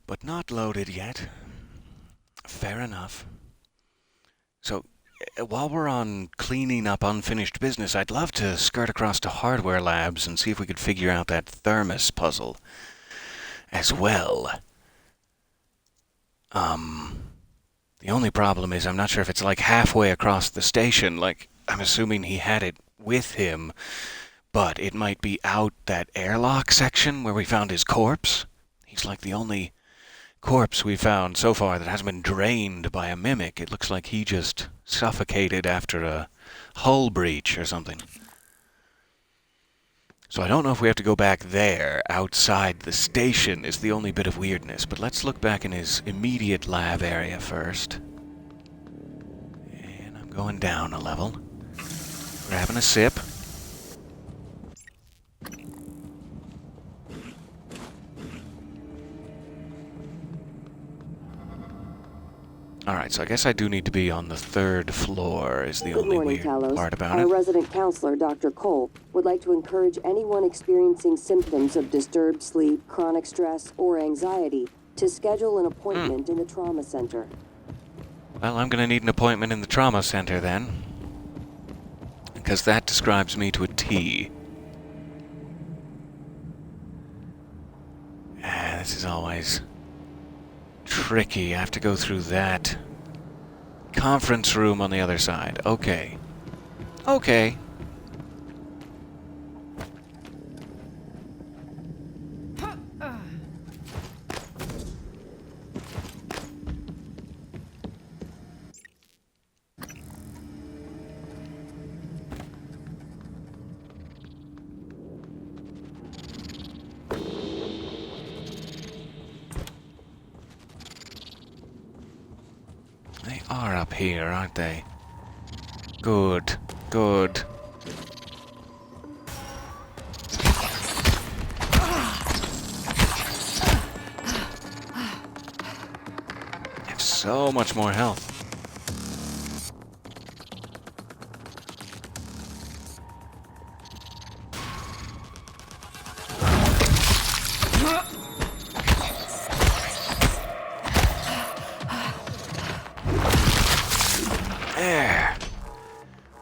But not loaded yet. Fair enough. So, while we're on cleaning up unfinished business, I'd love to skirt across to Hardware Labs and see if we could figure out that thermos puzzle as well. The only problem is I'm not sure if it's like halfway across the station. Like, I'm assuming he had it with him, but it might be out that airlock section where we found his corpse. He's like the only corpse we found so far that hasn't been drained by a mimic. It looks like he just suffocated after a hull breach or something. So I don't know if we have to go back there. Outside the station is the only bit of weirdness. But let's look back in his immediate lab area first. And I'm going down a level. Grabbing a sip. Alright, so I guess I do need to be on the 3rd floor is the only weird Talos. part about Our it. resident counselor, Dr. Cole, would like to encourage anyone experiencing symptoms of disturbed sleep, chronic stress, or anxiety to schedule an appointment in the trauma center. Well, I'm going to need an appointment in the trauma center then. Because that describes me to a T. This is always tricky. I have to go through that conference room on the other side. Okay. Okay. They are up here, aren't they? Good. Good. I have so much more health. There.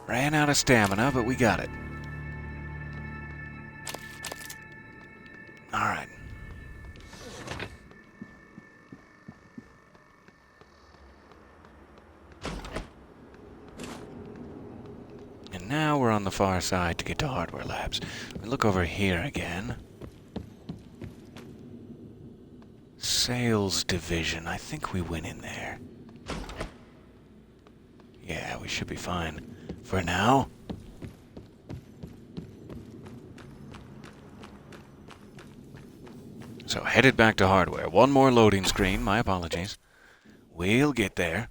Ran out of stamina, but we got it. Alright. And now we're on the far side to get to Hardware Labs. We look over here again. Sales division. I think we went in there. Yeah, we should be fine for now. So headed back to hardware. One more loading screen. My apologies. We'll get there.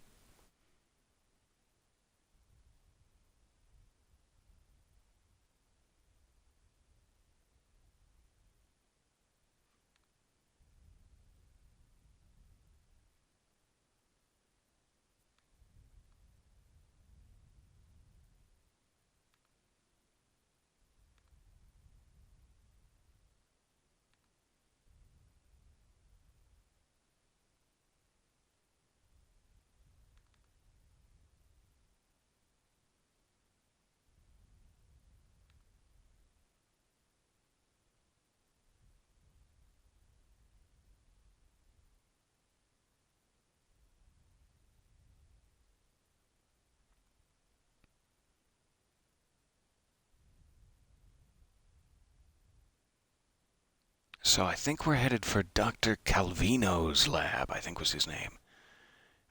So I think we're headed for Dr. Calvino's lab, I think was his name.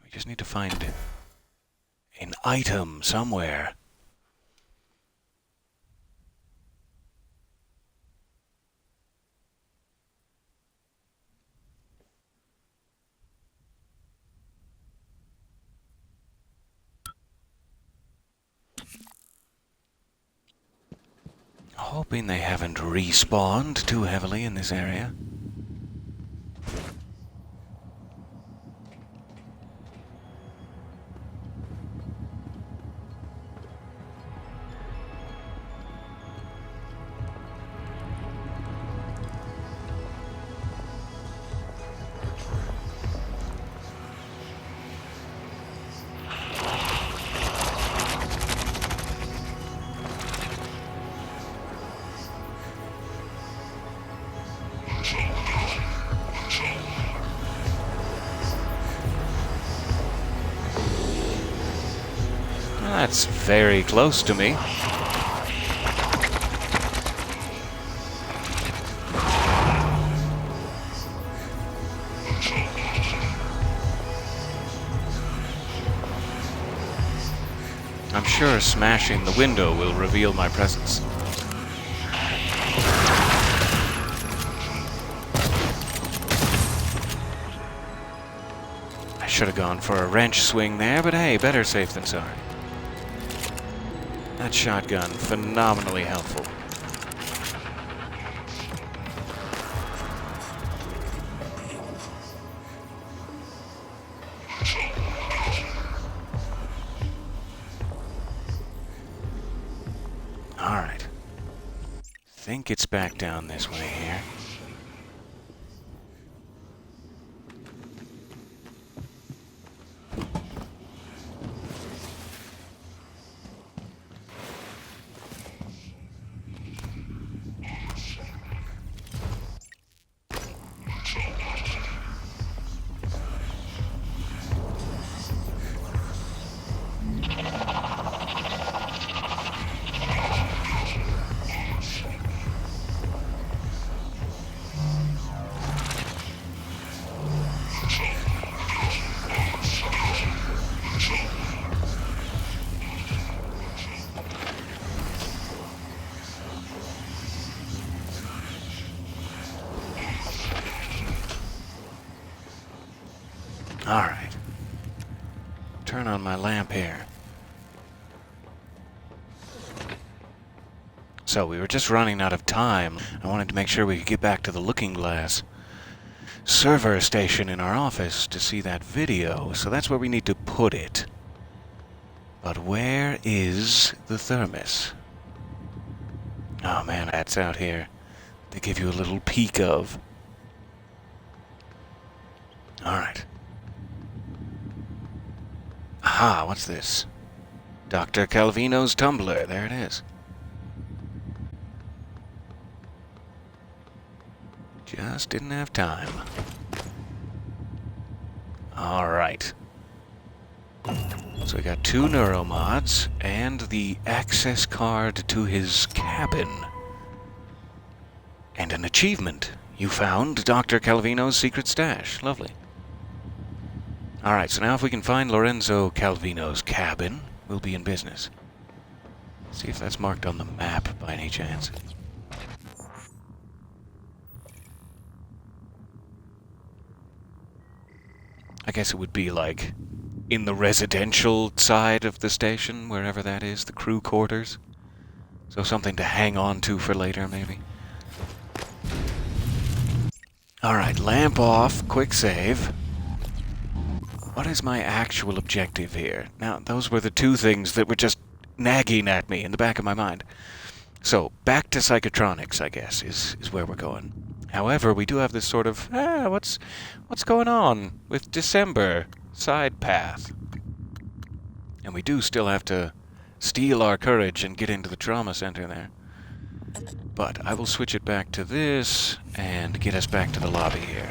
We just need to find an item somewhere. Hoping they haven't respawned too heavily in this area. That's very close to me. I'm sure smashing the window will reveal my presence. I should have gone for a wrench swing there, but hey, better safe than sorry. That shotgun, phenomenally helpful. Alright. Think it's back down this way here. Alright. Turn on my lamp here. So we were just running out of time. I wanted to make sure we could get back to the looking glass server station in our office to see that video. So that's where we need to put it. But where is the thermos? Oh man, that's out here. They give you a little peek of. Alright. Aha, what's this? Dr. Calvino's tumbler. There it is. Just didn't have time. Alright. So we got 2 neuromods and the access card to his cabin. And an achievement. You found Dr. Calvino's secret stash. Lovely. Alright, so now if we can find Lorenzo Calvino's cabin, we'll be in business. See if that's marked on the map by any chance. I guess it would be like in the residential side of the station, wherever that is, the crew quarters. So something to hang on to for later, maybe. Alright, lamp off, quick save. What is my actual objective here? Now, those were the 2 things that were just nagging at me in the back of my mind. So, back to psychotronics, I guess, is where we're going. However, we do have this sort of, what's going on with December side path? And we do still have to steel our courage and get into the trauma center there. But I will switch it back to this and get us back to the lobby here.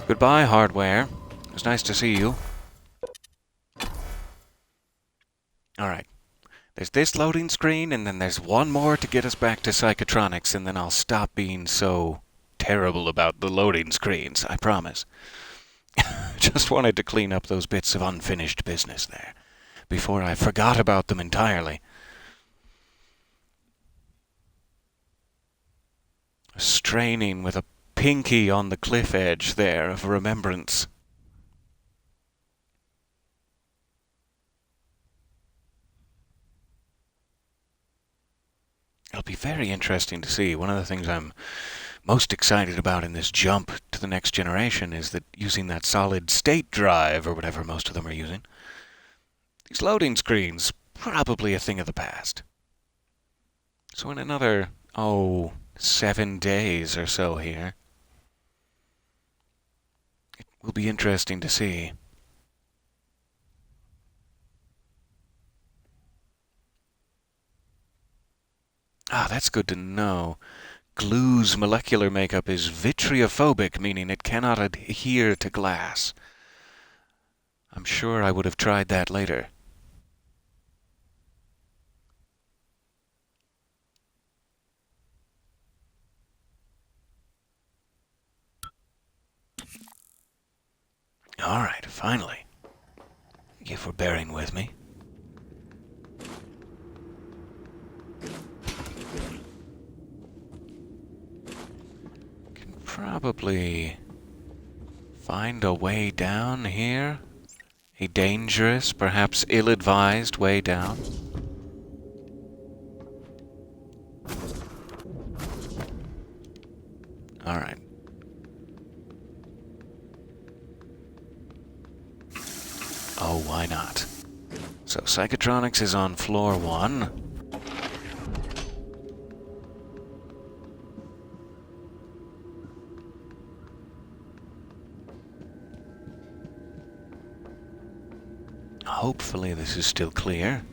Goodbye, hardware. It was nice to see you. Alright. There's this loading screen, and then there's one more to get us back to psychotronics, and then I'll stop being so terrible about the loading screens, I promise. Just wanted to clean up those bits of unfinished business there, before I forgot about them entirely. Straining with a pinky on the cliff edge there of remembrance. It'll be very interesting to see. One of the things I'm most excited about in this jump to the next generation is that using that solid state drive, or whatever most of them are using, these loading screens, probably a thing of the past. So in another, 7 days or so here, it will be interesting to see. That's good to know. Glue's molecular makeup is vitriophobic, meaning it cannot adhere to glass. I'm sure I would have tried that later. All right, finally. Thank you for bearing with me. Can probably find a way down here. A dangerous, perhaps ill-advised way down. All right. Oh, why not? So Psychotronics is on floor 1. Hopefully this is still clear.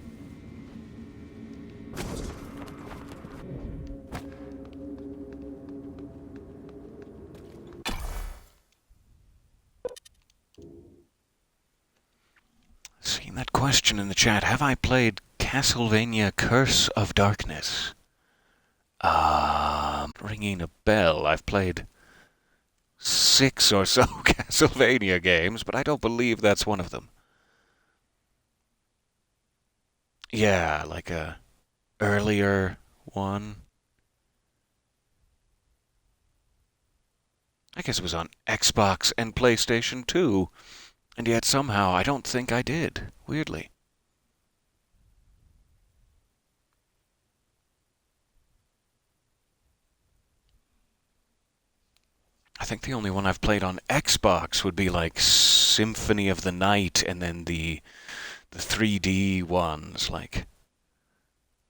Seeing that question in the chat, have I played Castlevania Curse of Darkness? Ringing a bell. I've played 6 or so Castlevania games, but I don't believe that's one of them. Yeah, like a earlier one. I guess it was on Xbox and PlayStation 2, and yet somehow I don't think I did, weirdly. I think the only one I've played on Xbox would be like Symphony of the Night, and then the 3D ones, like,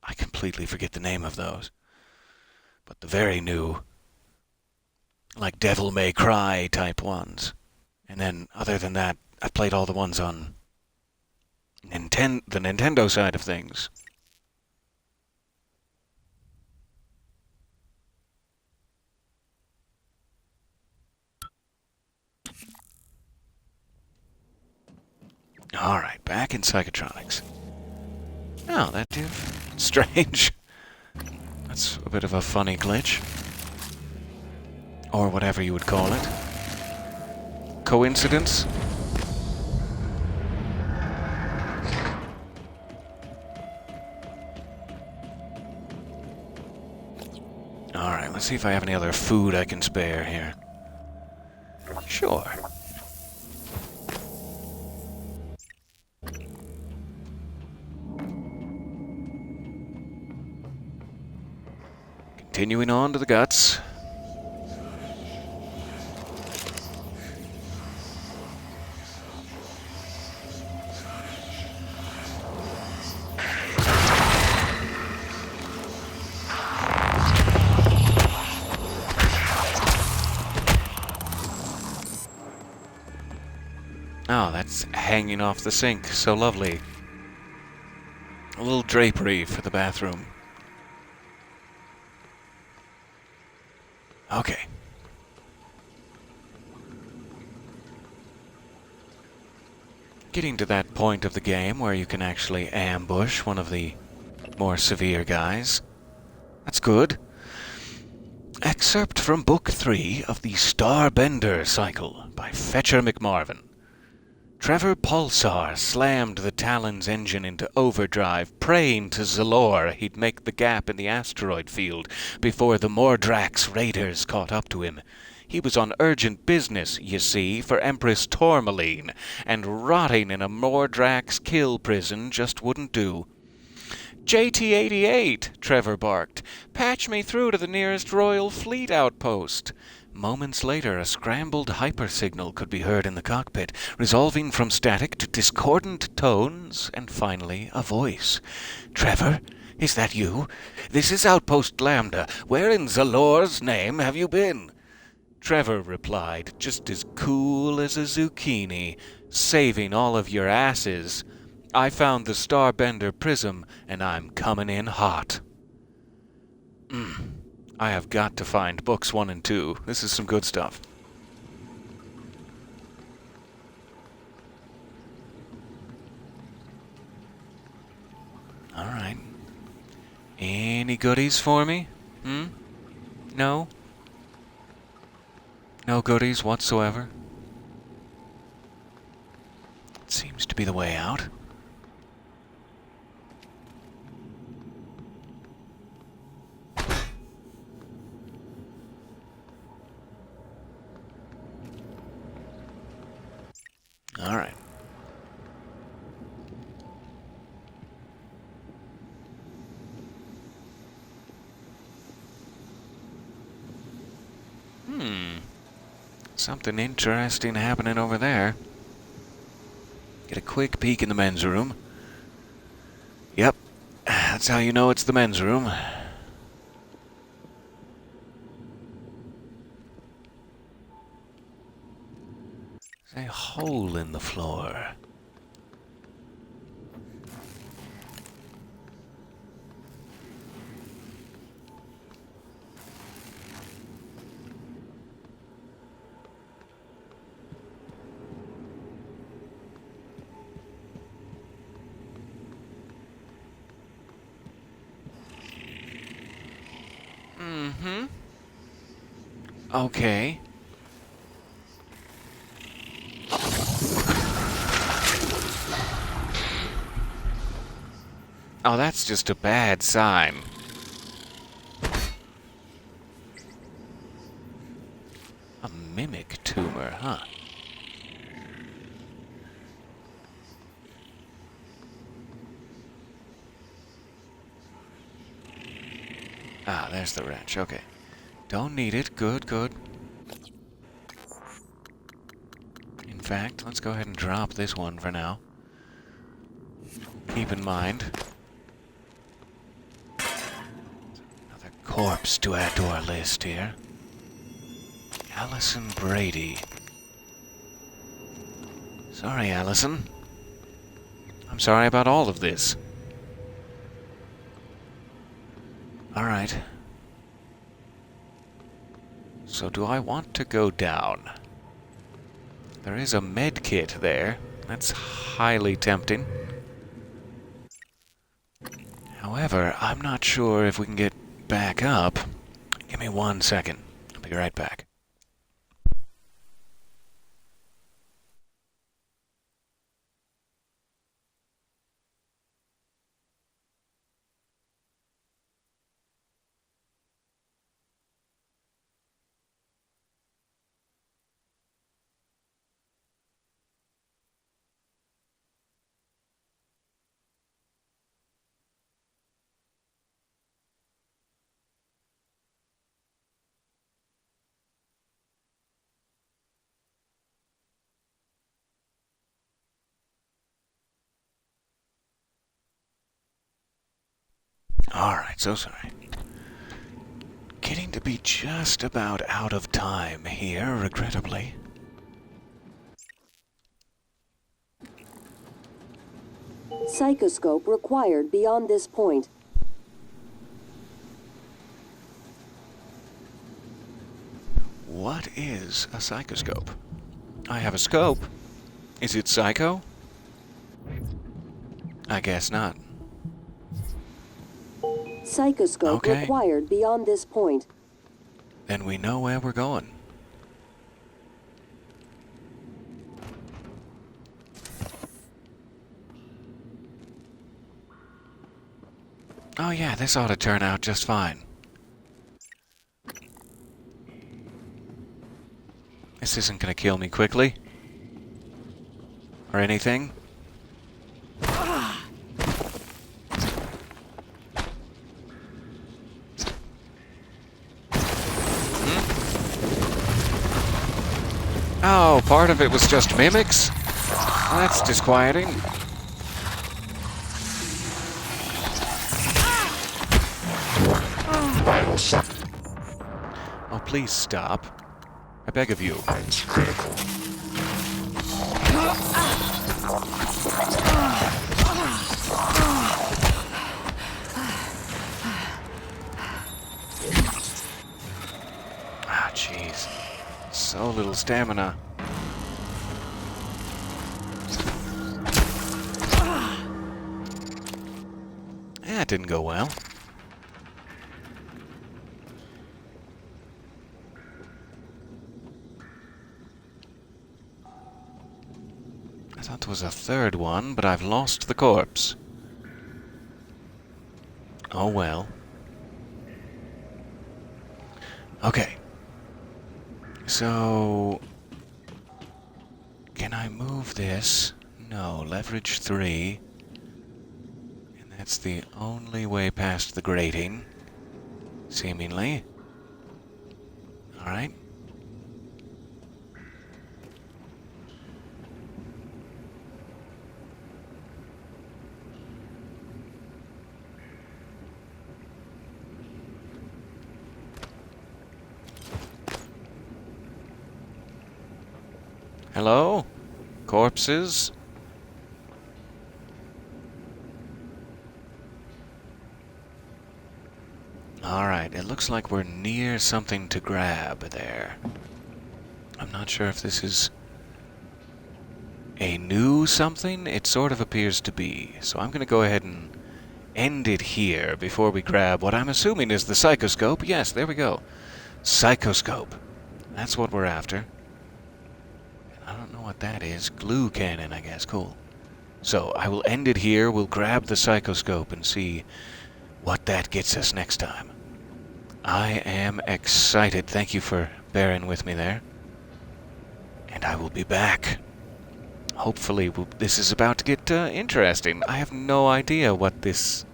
I completely forget the name of those. But the very new, like Devil May Cry type ones. And then, other than that, I've played all the ones on the Nintendo side of things. Alright, back in Psychotronics. Oh, that dude. Strange. That's a bit of a funny glitch. Or whatever you would call it. Coincidence? Alright, let's see if I have any other food I can spare here. Sure. Continuing on to the guts. Oh, that's hanging off the sink. So lovely. A little drapery for the bathroom. Okay. Getting to that point of the game where you can actually ambush one of the more severe guys. That's good. Excerpt from Book 3 of the Starbender Cycle by Fetcher McMarvin. Trevor Pulsar slammed the Talon's engine into overdrive, praying to Zalor he'd make the gap in the asteroid field before the Mordrax raiders caught up to him. He was on urgent business, you see, for Empress Tourmaline, and rotting in a Mordrax kill prison just wouldn't do. JT-88, Trevor barked. Patch me through to the nearest Royal Fleet outpost. Moments later, a scrambled hypersignal could be heard in the cockpit, resolving from static to discordant tones, and finally a voice. Trevor, is that you? This is Outpost Lambda. Where in Zalor's name have you been? Trevor replied, just as cool as a zucchini, saving all of your asses. I found the Starbender Prism, and I'm coming in hot. I have got to find books 1 and 2. This is some good stuff. Alright. Any goodies for me? No? No goodies whatsoever? It seems to be the way out. All right. Something interesting happening over there. Get a quick peek in the men's room. Yep, that's how you know it's the men's room. There's a hole in the floor. Okay. Oh, that's just a bad sign. A mimic tumor, huh? Ah, there's the wrench. Okay. Don't need it. Good, good. In fact, let's go ahead and drop this one for now. Keep in mind. Another corpse to add to our list here. Allison Brady. Sorry, Allison. I'm sorry about all of this. Alright. So do I want to go down? There is a med kit there. That's highly tempting. However, I'm not sure if we can get back up. Give me 1 second. I'll be right back. Alright, so sorry. Getting to be just about out of time here, regrettably. Psychoscope required beyond this point. What is a psychoscope? I have a scope. Is it psycho? I guess not. Psychoscope Okay. required beyond this point. Then we know where we're going. Oh yeah, this ought to turn out just fine. This isn't gonna kill me quickly. Or anything. Oh, part of it was just mimics? That's disquieting. Oh, please stop. I beg of you. Ah, jeez. So little stamina. Yeah, it didn't go well. I thought there was a third one, but I've lost the corpse. Oh well. Okay. So... can I move this? No, leverage 3. And that's the only way past the grating. Seemingly. Alright. Hello? Corpses? Alright, it looks like we're near something to grab there. I'm not sure if this is a new something. It sort of appears to be. So I'm going to go ahead and end it here before we grab what I'm assuming is the psychoscope. Yes, there we go. Psychoscope. That's what we're after. I don't know what that is. Glue cannon, I guess. Cool. So I will end it here. We'll grab the psychoscope and see what that gets us next time. I am excited. Thank you for bearing with me there. And I will be back. Hopefully this is about to get interesting. I have no idea what this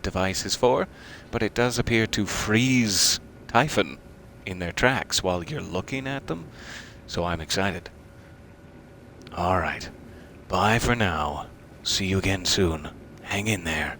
device is for, but it does appear to freeze Typhon in their tracks while you're looking at them. So I'm excited. Alright. Bye for now. See you again soon. Hang in there.